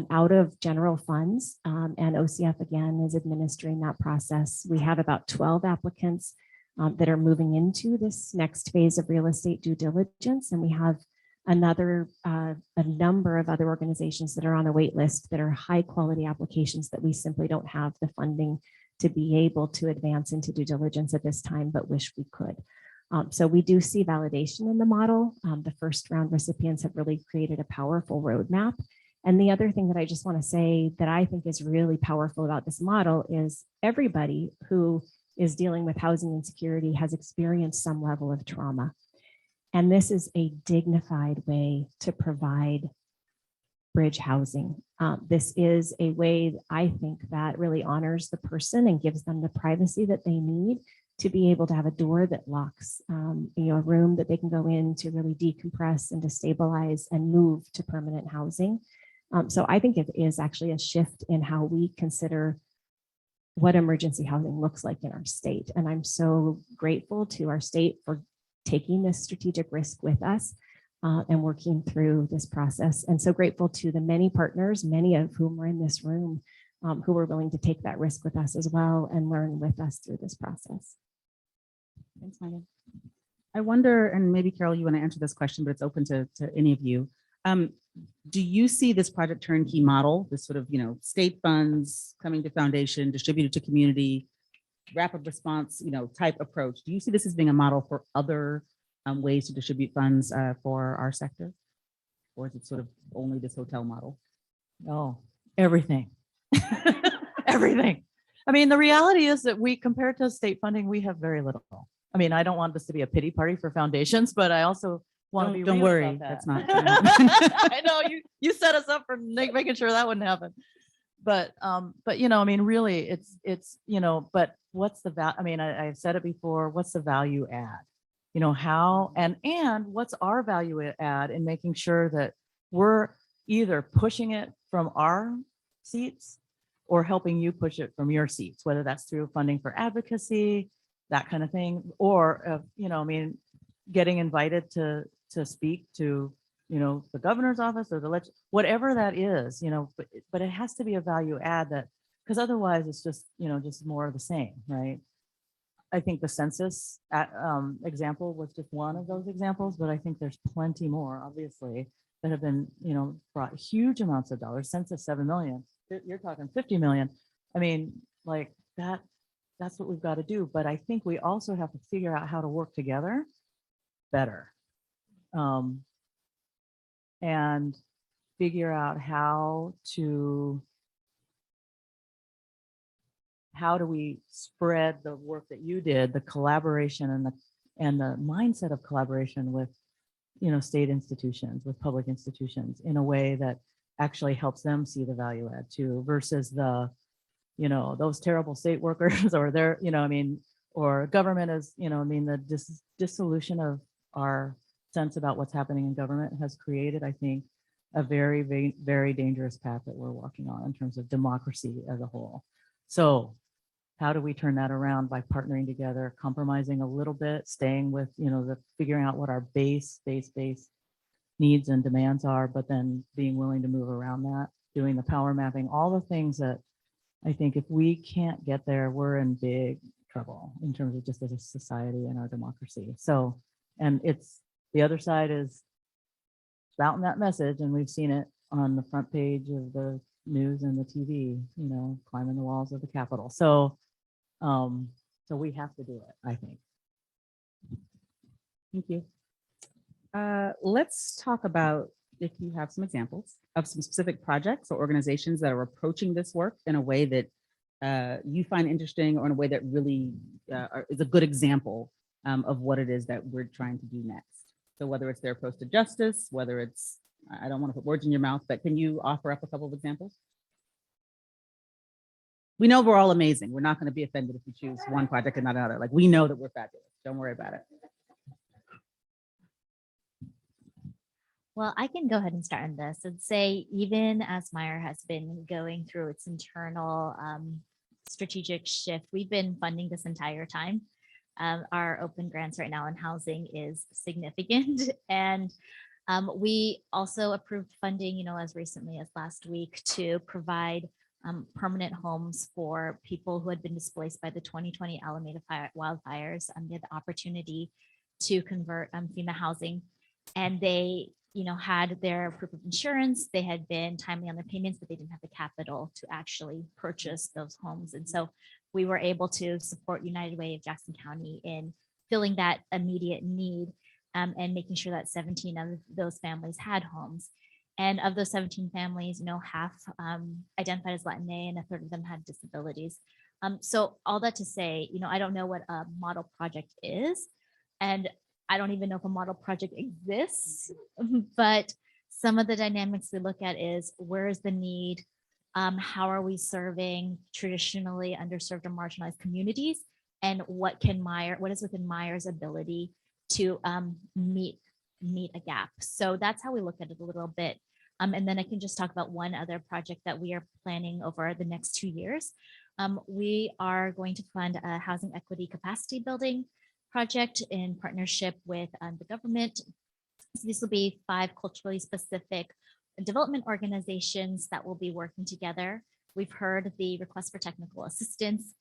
out of general funds. And OCF again is administering that process. We have about 12 applicants that are moving into this next phase of real estate due diligence. And we have a number of other organizations that are on a wait list that are high quality applications that we simply don't have the funding to be able to advance into due diligence at this time, but wish we could. So we do see validation in the model. The first round recipients have really created a powerful roadmap. And the other thing that I just want to say that I think is really powerful about this model is everybody who is dealing with housing insecurity has experienced some level of trauma. And this is a dignified way to provide bridge housing. This is a way, I think, that really honors the person and gives them the privacy that they need to be able to have a door that locks, a room that they can go in to really decompress and to stabilize and move to permanent housing. So I think it is actually a shift in how we consider what emergency housing looks like in our state. And I'm so grateful to our state for taking this strategic risk with us and working through this process. And so grateful to the many partners, many of whom are in this room, who were willing to take that risk with us as well and learn with us through this process. Thanks, Megan. I wonder, and maybe Carol, you want to answer this question, but it's open to any of you. Do you see this Project Turnkey model, this sort of, state funds coming to foundation, distributed to community, rapid response, type approach? Do you see this as being a model for other ways to distribute funds for our sector? Or is it sort of only this hotel model? Oh, everything. Everything. I mean, the reality is that compared to state funding, we have very little. I mean, I don't want this to be a pity party for foundations, but I also want to be Don't real worry, about that. that's not. I know you set us up for making sure that wouldn't happen. But I mean, really, it's but what's the value? I mean, I've said it before. What's the value add? How and what's our value add in making sure that we're either pushing it from our seats or helping you push it from your seats, whether that's through funding for advocacy, that kind of thing, or getting invited to speak to the governor's office or whatever that is, but it has to be a value add because otherwise it's just, just more of the same, right? I think the census example was just one of those examples, but I think there's plenty more, obviously, that have been, brought huge amounts of dollars. Census 7 million. You're talking 50 million. I mean, like that's what we've got to do. But I think we also have to figure out how to work together better, and figure out how do we spread the work that you did, the collaboration and the mindset of collaboration with, state institutions, with public institutions in a way that actually helps them see the value add too, versus those terrible state workers or or government is, the dissolution of our sense about what's happening in government has created, I think, a very, very, very dangerous path that we're walking on in terms of democracy as a whole. So how do we turn that around by partnering together, compromising a little bit, staying with, figuring out what our base needs and demands are, but then being willing to move around that, doing the power mapping, all the things that I think if we can't get there, we're in big trouble in terms of just as a society and our democracy. So, and the other side is spouting that message, and we've seen it on the front page of the news and the TV, climbing the walls of the Capitol. So we have to do it, I think. Thank you. Let's talk about if you have some examples of some specific projects or organizations that are approaching this work in a way that you find interesting, or in a way that really is a good example of what it is that we're trying to do next. So whether it's their approach to justice, whether it's, I don't want to put words in your mouth, but can you offer up a couple of examples? We know we're all amazing. We're not going to be offended if you choose one project and not another. Like, we know that we're fabulous. Don't worry about it. Well, I can go ahead and start on this and say, even as Meyer has been going through its internal strategic shift, we've been funding this entire time. Our open grants right now in housing is significant. And we also approved funding, as recently as last week, to provide permanent homes for people who had been displaced by the 2020 Alameda wildfires. They had the opportunity to convert FEMA housing, and they had their proof of insurance. They had been timely on their payments, but they didn't have the capital to actually purchase those homes. And so we were able to support United Way of Jackson County in filling that immediate need, and making sure that 17 of those families had homes. And of those 17 families, half identified as Latina, and a third of them had disabilities. So all that to say, I don't know what a model project is, and I don't even know if a model project exists, but some of the dynamics we look at is, where is the need? How are we serving traditionally underserved or marginalized communities? And what is within Meyer's ability to meet a gap? So that's how we look at it a little bit. And then I can just talk about one other project that we are planning over the next 2 years. We are going to fund a housing equity capacity building project in partnership with the government. So this will be 5 culturally specific development organizations that will be working together. We've heard the request for technical assistance.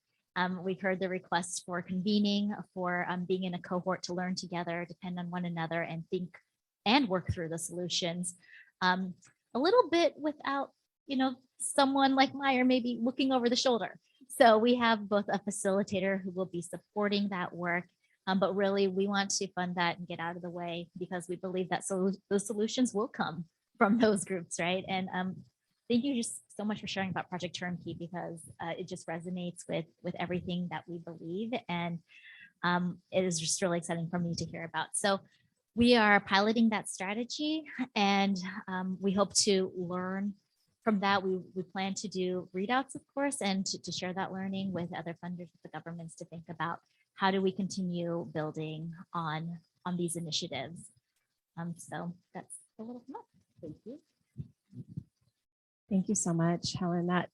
We've heard the request for convening, for being in a cohort to learn together, depend on one another, and think and work through the solutions. A little bit without, someone like Meyer maybe looking over the shoulder. So we have both a facilitator who will be supporting that work, but really we want to fund that and get out of the way, because we believe that those solutions will come from those groups, right? And thank you just so much for sharing about Project Turnkey, because it just resonates with everything that we believe, and it is just really exciting for me to hear about. So we are piloting that strategy, and we hope to learn from that. We plan to do readouts, of course, and to share that learning with other funders, with the governments, to think about how do we continue building on these initiatives. So that's a little more. Thank you. Thank you so much, Helen. That,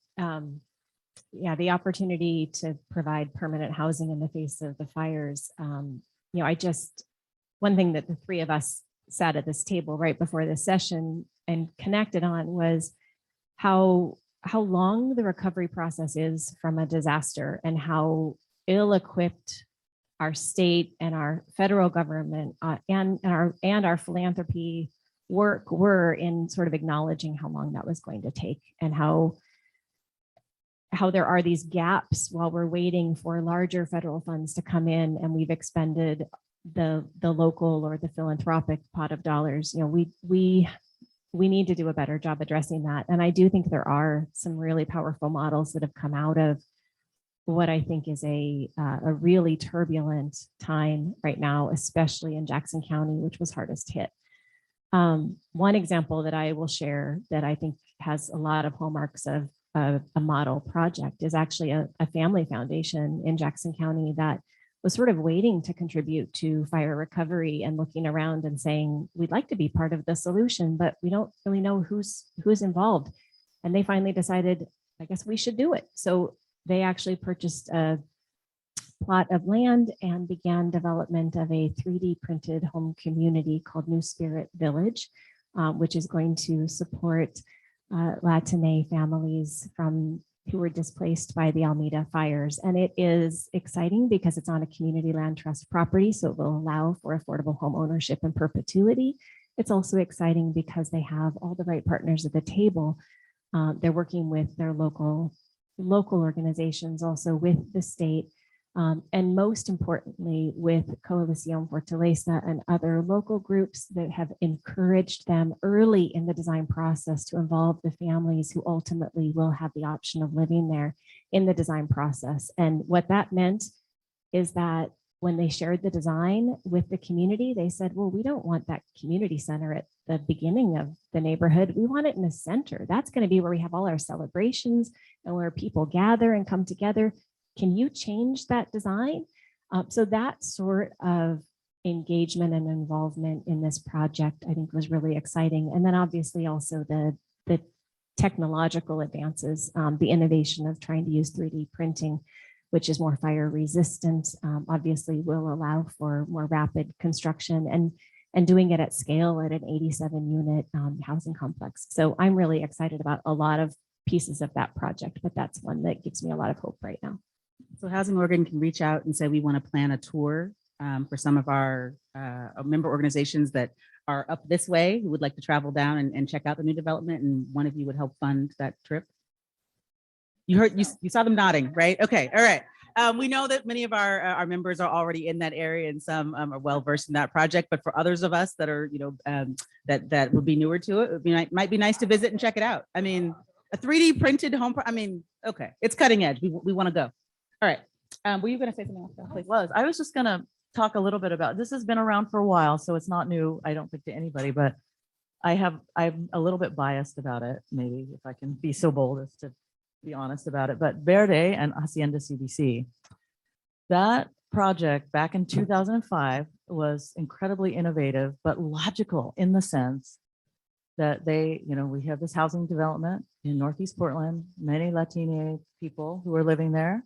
the opportunity to provide permanent housing in the face of the fires. One thing that the 3 of us sat at this table right before this session and connected on was how long the recovery process is from a disaster and how ill-equipped our state and our federal government and our philanthropy work were in sort of acknowledging how long that was going to take, and how there are these gaps while we're waiting for larger federal funds to come in, and we've expended the local or the philanthropic pot of dollars. You know, we need to do a better job addressing that. And I do think there are some really powerful models that have come out of what I think is a really turbulent time right now, especially in Jackson County, which was hardest hit. One example that I will share that I think has a lot of hallmarks of a model project is actually a family foundation in Jackson County that was sort of waiting to contribute to fire recovery and looking around and saying, we'd like to be part of the solution, but we don't really know who's involved. And they finally decided, I guess we should do it. So they actually purchased a plot of land and began development of a 3D printed home community called New Spirit Village, which is going to support Latine families who were displaced by the Almeda fires. And it is exciting because it's on a community land trust property, so it will allow for affordable home ownership in perpetuity. It's also exciting because they have all the right partners at the table. They're working with their local organizations, also with the state, and most importantly, with Coalición Fortaleza and other local groups that have encouraged them early in the design process to involve the families who ultimately will have the option of living there in the design process. And what that meant is that when they shared the design with the community, they said, well, we don't want that community center at the beginning of the neighborhood. We want it in the center. That's going to be where we have all our celebrations and where people gather and come together. Can you change that design? So that sort of engagement and involvement in this project, I think, was really exciting. And then obviously also the technological advances, the innovation of trying to use 3D printing, which is more fire resistant, obviously will allow for more rapid construction and doing it at scale at an 87 unit housing complex. So I'm really excited about a lot of pieces of that project, but that's one that gives me a lot of hope right now. So Housing Oregon can reach out and say, we want to plan a tour for some of our member organizations that are up this way who would like to travel down and check out the new development, and one of you would help fund that trip. You saw them nodding, right? Okay, all right. We know that many of our members are already in that area, and some are well versed in that project. But for others of us that are, that would be newer to it, might be nice to visit and check it out. I mean, a 3D printed home. Okay, it's cutting edge. We want to go. All right. Were you going to say something else? I was just going to talk a little bit about, this has been around for a while, so it's not new, I don't think, to anybody, but I'm a little bit biased about it, maybe, if I can be so bold as to be honest about it. But Verde and Hacienda CDC, that project back in 2005 was incredibly innovative, but logical in the sense that we have this housing development in Northeast Portland, many Latine people who are living there.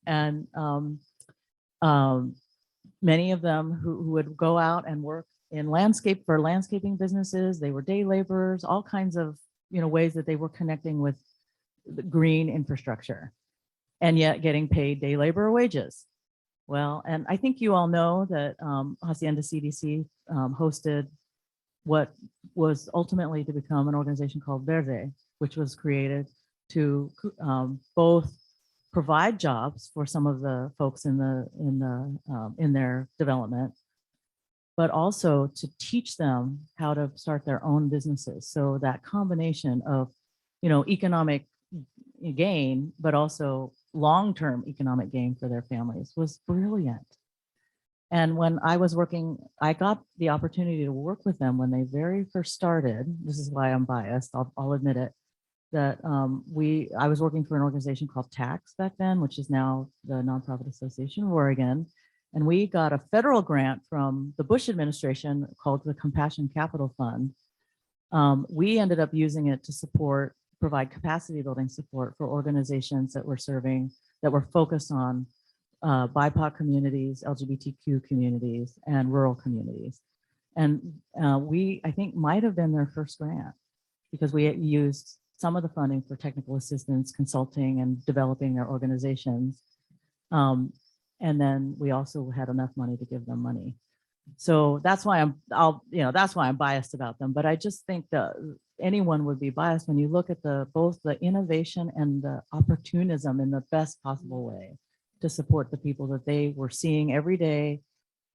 And many of them who would go out and work in landscaping businesses. They were day laborers, all kinds of ways that they were connecting with the green infrastructure, and yet getting paid day labor wages. Well, and I think you all know that Hacienda CDC hosted what was ultimately to become an organization called Verde, which was created to both provide jobs for some of the folks in their development, but also to teach them how to start their own businesses. So that combination of, economic gain, but also long-term economic gain for their families was brilliant. And when I was working, I got the opportunity to work with them when they very first started. This is why I'm biased, I'll admit it. That I was working for an organization called TAX back then, which is now the Nonprofit Association of Oregon. And we got a federal grant from the Bush administration called the Compassion Capital Fund. We ended up using it to provide capacity building support for organizations that were focused on BIPOC communities, LGBTQ communities, and rural communities. And I think might have been their first grant because we used some of the funding for technical assistance, consulting, and developing their organizations. And then we also had enough money to give them money. So that's why that's why I'm biased about them. But I just think that anyone would be biased when you look at both the innovation and the opportunism in the best possible way to support the people that they were seeing every day,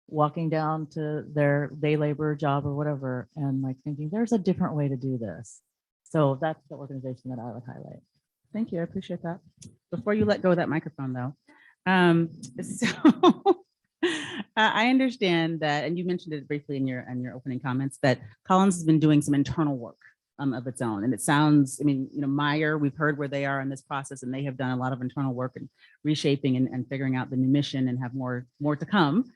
walking down to their day labor job or whatever, and like thinking there's a different way to do this. So that's the organization that I would highlight. Thank you. I appreciate that. Before you let go of that microphone though, so I understand that, and you mentioned it briefly in your opening comments, that Collins has been doing some internal work of its own. And it sounds, I mean, Meyer, we've heard where they are in this process, and they have done a lot of internal work and reshaping and figuring out the new mission and have more to come.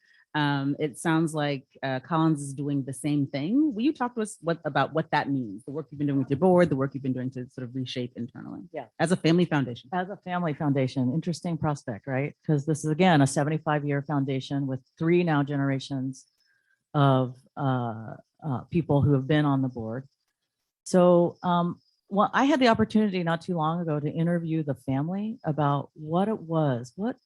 It sounds like Collins is doing the same thing. Will you talk to us about what that means? The work you've been doing with your board, the work you've been doing to sort of reshape internally. Yeah. As a family foundation. As a family foundation, interesting prospect, right? Because this is, again, a 75-year foundation with 3 now generations of people who have been on the board. So well, I had the opportunity not too long ago to interview the family about what it was, what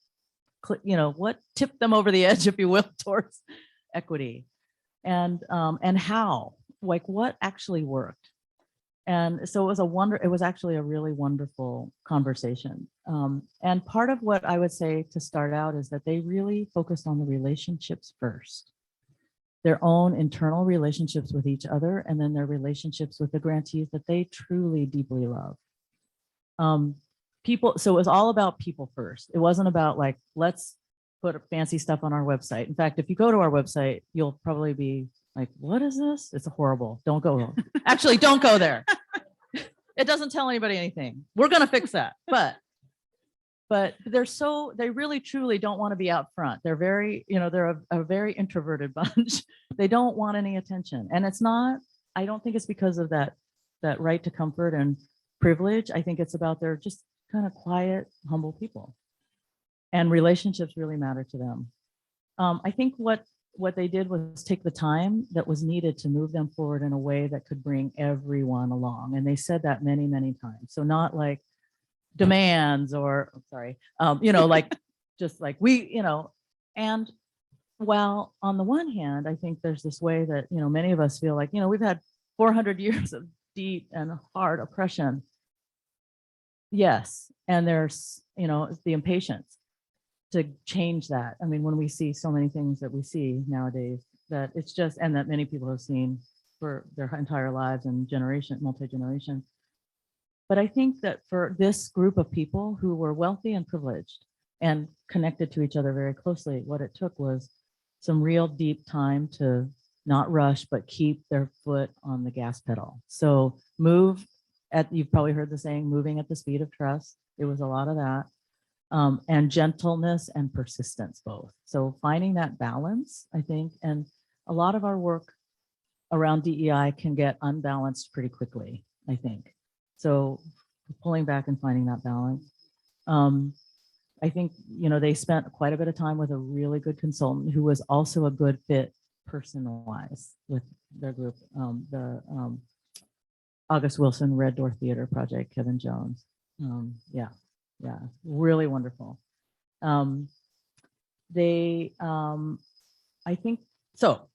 tipped them over the edge, if you will, towards equity, and how, like what actually worked. And so it was actually a really wonderful conversation. And part of what I would say to start out is that they really focused on the relationships first, their own internal relationships with each other, and then their relationships with the grantees that they truly deeply love. So it was all about people first. It wasn't about like, let's put fancy stuff on our website. In fact, if you go to our website, you'll probably be like, what is this? It's horrible. Don't go. Actually, don't go there. It doesn't tell anybody anything. We're going to fix that. But they really truly don't want to be out front. They're very, they're a very introverted bunch. They don't want any attention. And I don't think it's because of that right to comfort and privilege. I think it's about their just kind of quiet, humble people. And relationships really matter to them. I think what they did was take the time that was needed to move them forward in a way that could bring everyone along. And they said that many, many times. So not like demands or, like just like and while on the one hand, I think there's this way that, many of us feel like, we've had 400 years of deep and hard oppression. Yes. And there's, the impatience to change that. I mean, when we see so many things that we see nowadays, that it's just, and that many people have seen for their entire lives and multi-generation. But I think that for this group of people who were wealthy and privileged and connected to each other very closely, what it took was some real deep time to not rush, but keep their foot on the gas pedal. So you've probably heard the saying, moving at the speed of trust. It was a lot of that. And gentleness and persistence both. So finding that balance, I think, and a lot of our work around DEI can get unbalanced pretty quickly, I think. So pulling back and finding that balance. I think, they spent quite a bit of time with a really good consultant who was also a good fit person-wise with their group, the August Wilson Red Door Theater Project, Kevin Jones. Yeah, really wonderful. I think, so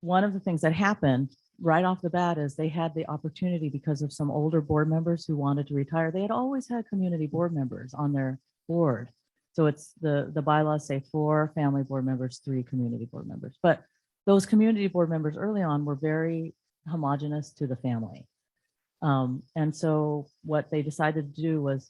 one of the things that happened right off the bat is they had the opportunity because of some older board members who wanted to retire. They had always had community board members on their board. So it's the bylaws say 4 family board members, 3 community board members. But those community board members early on were very homogenous to the family. And so what they decided to do was,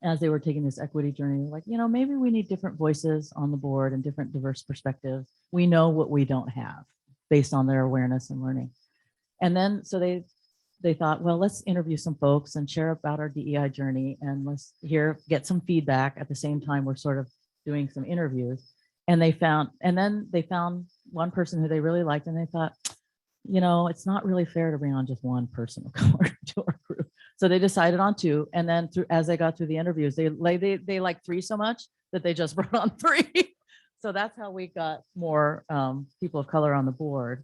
as they were taking this equity journey, like, maybe we need different voices on the board and different diverse perspectives. We know what we don't have based on their awareness and learning. And then, so they thought, well, let's interview some folks and share about our DEI journey, and let's get some feedback at the same time we're sort of doing some interviews. And then they found one person who they really liked, and they thought, it's not really fair to bring on just one person of color to our group. So they decided on 2. And then as they got through the interviews, they liked 3 so much that they just brought on 3. So that's how we got more people of color on the board.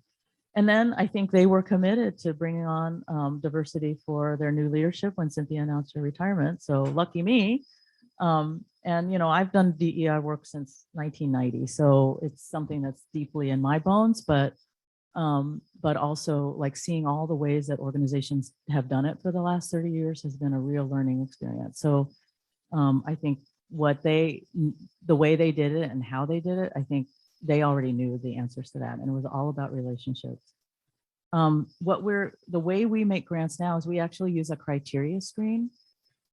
And then I think they were committed to bringing on diversity for their new leadership when Cynthia announced her retirement. So lucky me. And, I've done DEI work since 1990. So it's something that's deeply in my bones, but also like seeing all the ways that organizations have done it for the last 30 years has been a real learning experience. So I think the way they did it and how they did it, I think they already knew the answers to that. And it was all about relationships. The way we make grants now is we actually use a criteria screen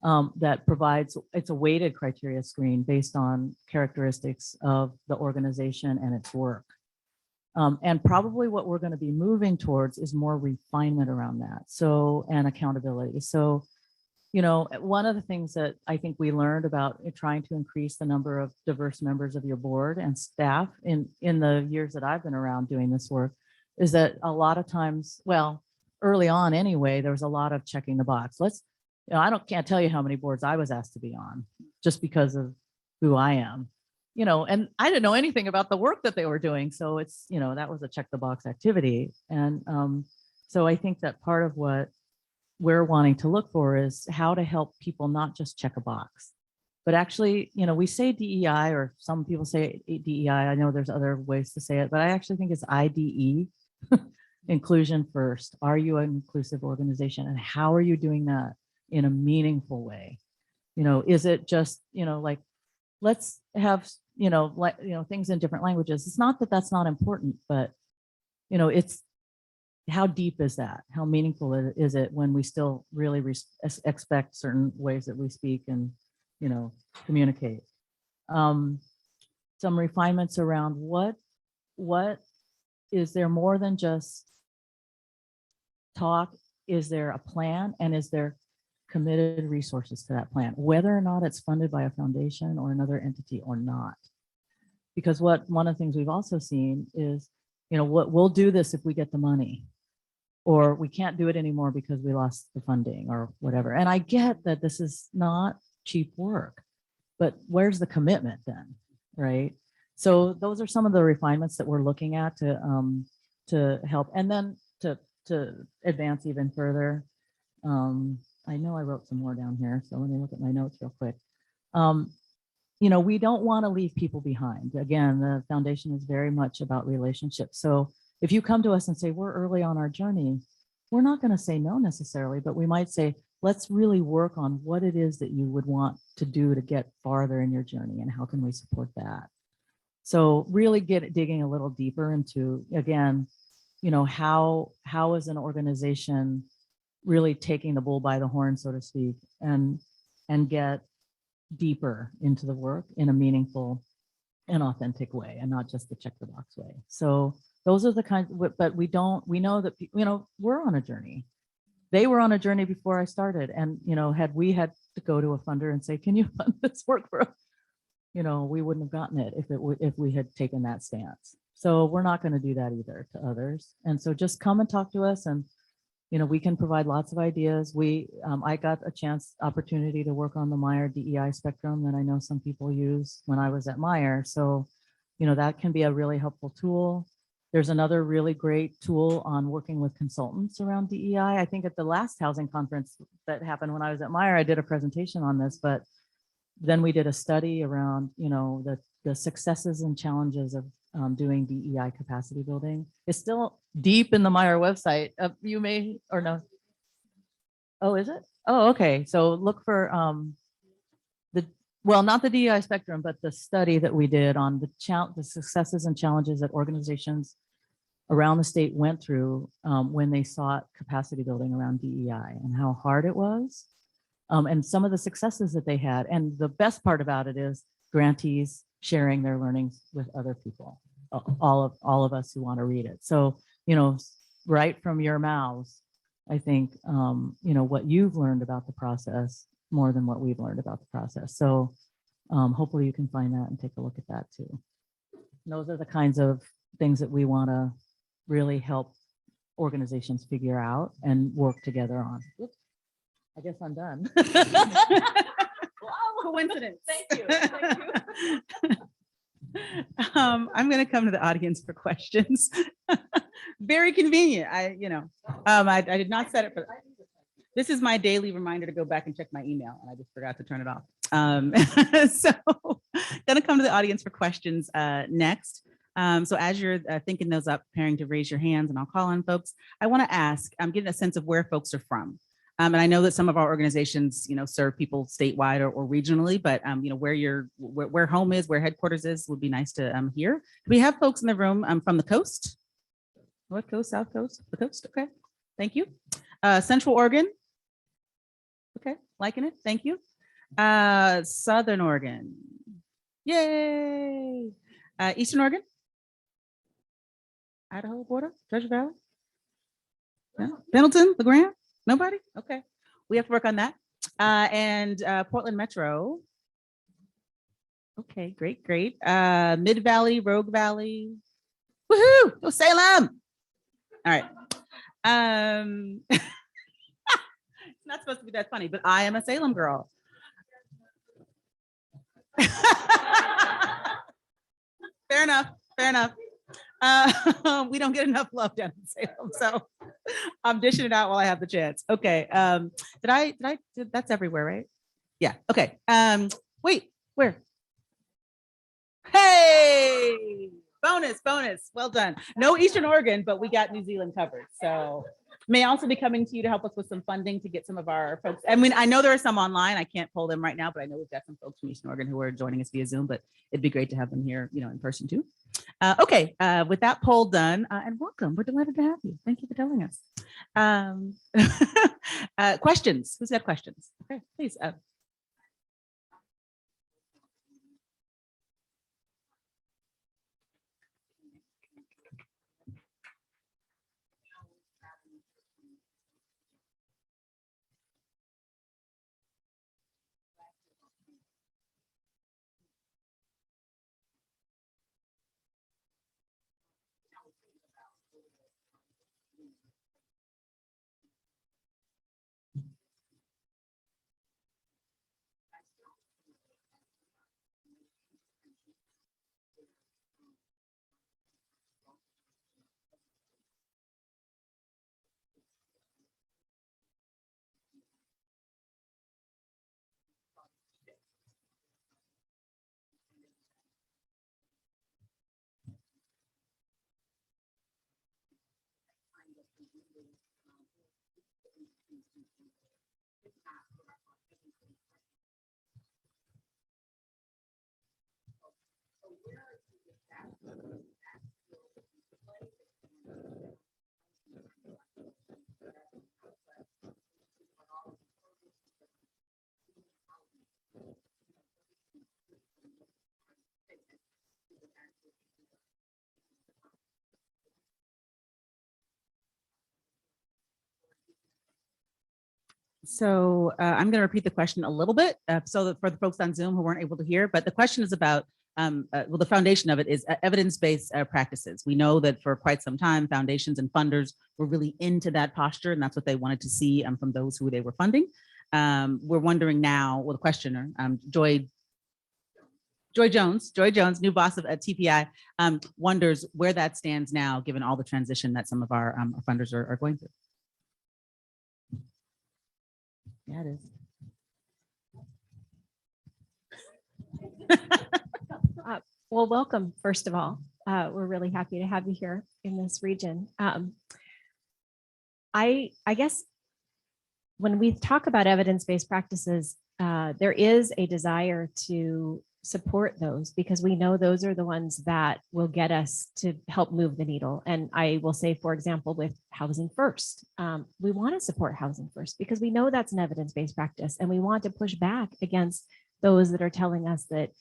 that provides, it's a weighted criteria screen based on characteristics of the organization and its work. And probably what we're going to be moving towards is more refinement around that. And accountability. So, one of the things that I think we learned about trying to increase the number of diverse members of your board and staff in the years that I've been around doing this work is that a lot of times, well, early on anyway, there was a lot of checking the box. Can't tell you how many boards I was asked to be on just because of who I am, and I didn't know anything about the work that they were doing. So it's, that was a check the box activity. And so I think that part of what we're wanting to look for is how to help people not just check a box, but actually, we say DEI, or some people say DEI. I know there's other ways to say it, but I actually think it's IDE, inclusion first. Are you an inclusive organization, and how are you doing that in a meaningful way? Is it just, like, let's have, things in different languages. It's not that that's not important, but, it's how deep is that? How meaningful is it when we still really expect certain ways that we speak and, communicate? Some refinements around what is there more than just talk? Is there a plan, and is there committed resources to that plan, whether or not it's funded by a foundation or another entity or not? Because one of the things we've also seen is, what we'll do this if we get the money, or we can't do it anymore because we lost the funding or whatever. And I get that this is not cheap work, but where's the commitment then, right? So those are some of the refinements that we're looking at to help, and then to advance even further. I know I wrote some more down here, so let me look at my notes real quick. We don't want to leave people behind. Again, the foundation is very much about relationships. So if you come to us and say, we're early on our journey, we're not going to say no necessarily, but we might say, let's really work on what it is that you would want to do to get farther in your journey, and how can we support that? So really digging a little deeper into, again, how is an organization really taking the bull by the horn, so to speak, and get deeper into the work in a meaningful and authentic way, and not just the check the box way. So those are the kinds, but we know that, we're on a journey. They were on a journey before I started. And, had we had to go to a funder and say, can you fund this work for us? We wouldn't have gotten it if we had taken that stance. So we're not going to do that either to others. And so just come and talk to us, and, we can provide lots of ideas. I got a opportunity to work on the Meyer DEI spectrum that I know some people use when I was at Meyer. So, that can be a really helpful tool. There's another really great tool on working with consultants around DEI. I think at the last housing conference that happened when I was at Meyer, I did a presentation on this, but then we did a study around, the successes and challenges of doing DEI capacity building. It's still deep in the Meyer website. You may, or no. Oh, is it? Oh, okay. So look for not the DEI spectrum, but the study that we did on the successes and challenges that organizations around the state went through when they sought capacity building around DEI, and how hard it was, and some of the successes that they had. And the best part about it is grantees sharing their learnings with other people, all of us who want to read it. So, right from your mouths, I think, what you've learned about the process more than what we've learned about the process. So hopefully you can find that and take a look at that too. And those are the kinds of things that we want to really help organizations figure out and work together on. Oops, I guess I'm done. Coincidence. Thank you. Thank you. I'm going to come to the audience for questions. Very convenient. I did not set it, but this is my daily reminder to go back and check my email, and I just forgot to turn it off. So going to come to the audience for questions next. So as you're thinking those up, preparing to raise your hands, and I'll call on folks, I want to ask, I'm getting a sense of where folks are from. And I know that some of our organizations, serve people statewide or regionally, but where home is, where headquarters is, would be nice to hear. Do we have folks in the room from the coast? North Coast, South Coast, the coast? Okay, thank you. Central Oregon. Okay, liking it, thank you. Southern Oregon. Yay. Eastern Oregon. Idaho border, Treasure Valley. No? Pendleton, LeGrand. Nobody? Okay. We have to work on that. And Portland Metro. Okay, great, great. Mid Valley, Rogue Valley. Woohoo! Go Salem. All right. It's not supposed to be that funny, but I am a Salem girl. Fair enough. Fair enough. We don't get enough love down in Salem, so I'm dishing it out while I have the chance. Okay. That's everywhere, right? Yeah. Okay. Wait, where? Hey, bonus. Well done. No Eastern Oregon, but we got New Zealand covered. So may also be coming to you to help us with some funding to get some of our folks. I mean, I know there are some online. I can't pull them right now, but I know we've got some folks from Eastern Oregon who are joining us via Zoom, but it'd be great to have them here, in person too. Okay, with that poll done, and welcome. We're delighted to have you. Thank you for telling us. Questions? Who's got questions? Okay, please. So I'm going to repeat the question a little bit so that for the folks on Zoom who weren't able to hear, but the question is about, the foundation of it is evidence-based practices. We know that for quite some time, foundations and funders were really into that posture, and that's what they wanted to see from those who they were funding. We're wondering now, well, the questioner, Joy Jones, new boss of TPI, wonders where that stands now, given all the transition that some of our funders are going through. Yeah, it is. Well, welcome, first of all. We're really happy to have you here in this region. I guess when we talk about evidence-based practices, there is a desire to support those because we know those are the ones that will get us to help move the needle. And I will say, for example, with Housing First, we want to support Housing First because we know that's an evidence-based practice, and we want to push back against those that are telling us that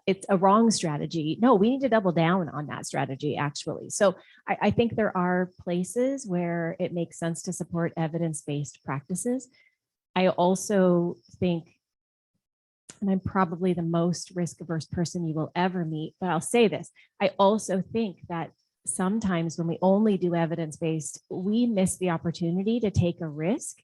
it's a wrong strategy. No, we need to double down on that strategy, actually. So I think there are places where it makes sense to support evidence-based practices. I also think, and I'm probably the most risk-averse person you will ever meet, but I'll say this. I also think that sometimes when we only do evidence-based, we miss the opportunity to take a risk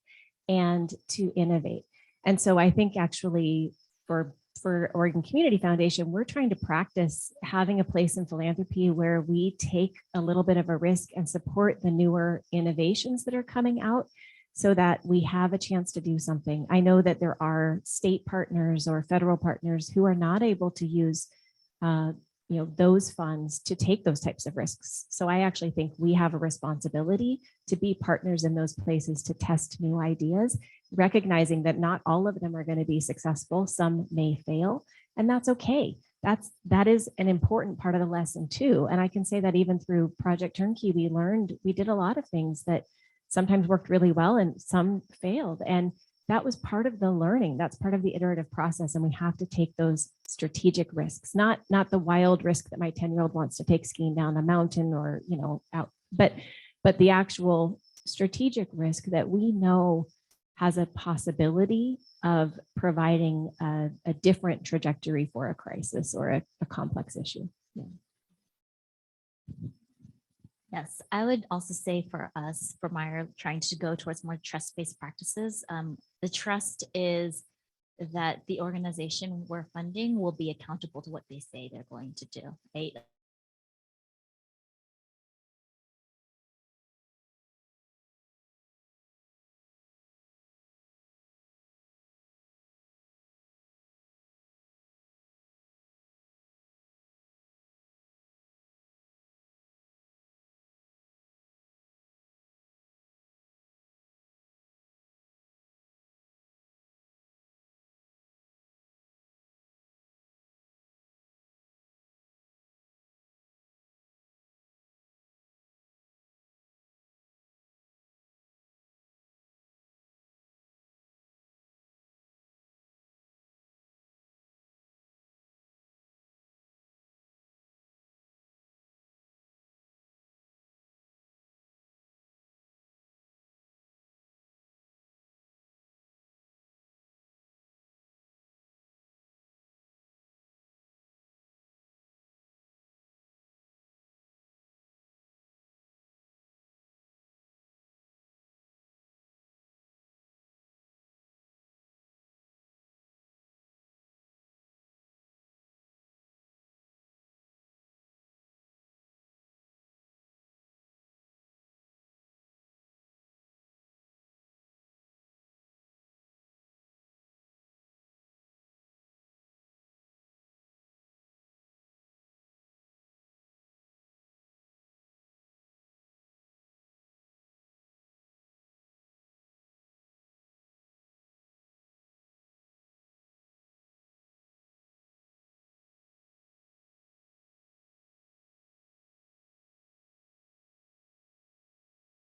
and to innovate. And so I think actually for for Oregon Community Foundation, we're trying to practice having a place in philanthropy where we take a little bit of a risk and support the newer innovations that are coming out so that we have a chance to do something. I know that there are state partners or federal partners who are not able to use those funds to take those types of risks. So I actually think we have a responsibility to be partners in those places to test new ideas, recognizing that not all of them are going to be successful. Some may fail, and that's okay. That is an important part of the lesson too. And I can say that even through Project Turnkey, we did a lot of things that sometimes worked really well and some failed. And that was part of the learning. That's part of the iterative process. And we have to take those strategic risks, not the wild risk that my 10-year-old wants to take skiing down a mountain or, out, but the actual strategic risk that we know has a possibility of providing a different trajectory for a crisis or a complex issue. Yeah. Yes, I would also say for us, for Meyer, trying to go towards more trust-based practices, the trust is that the organization we're funding will be accountable to what they say they're going to do, right?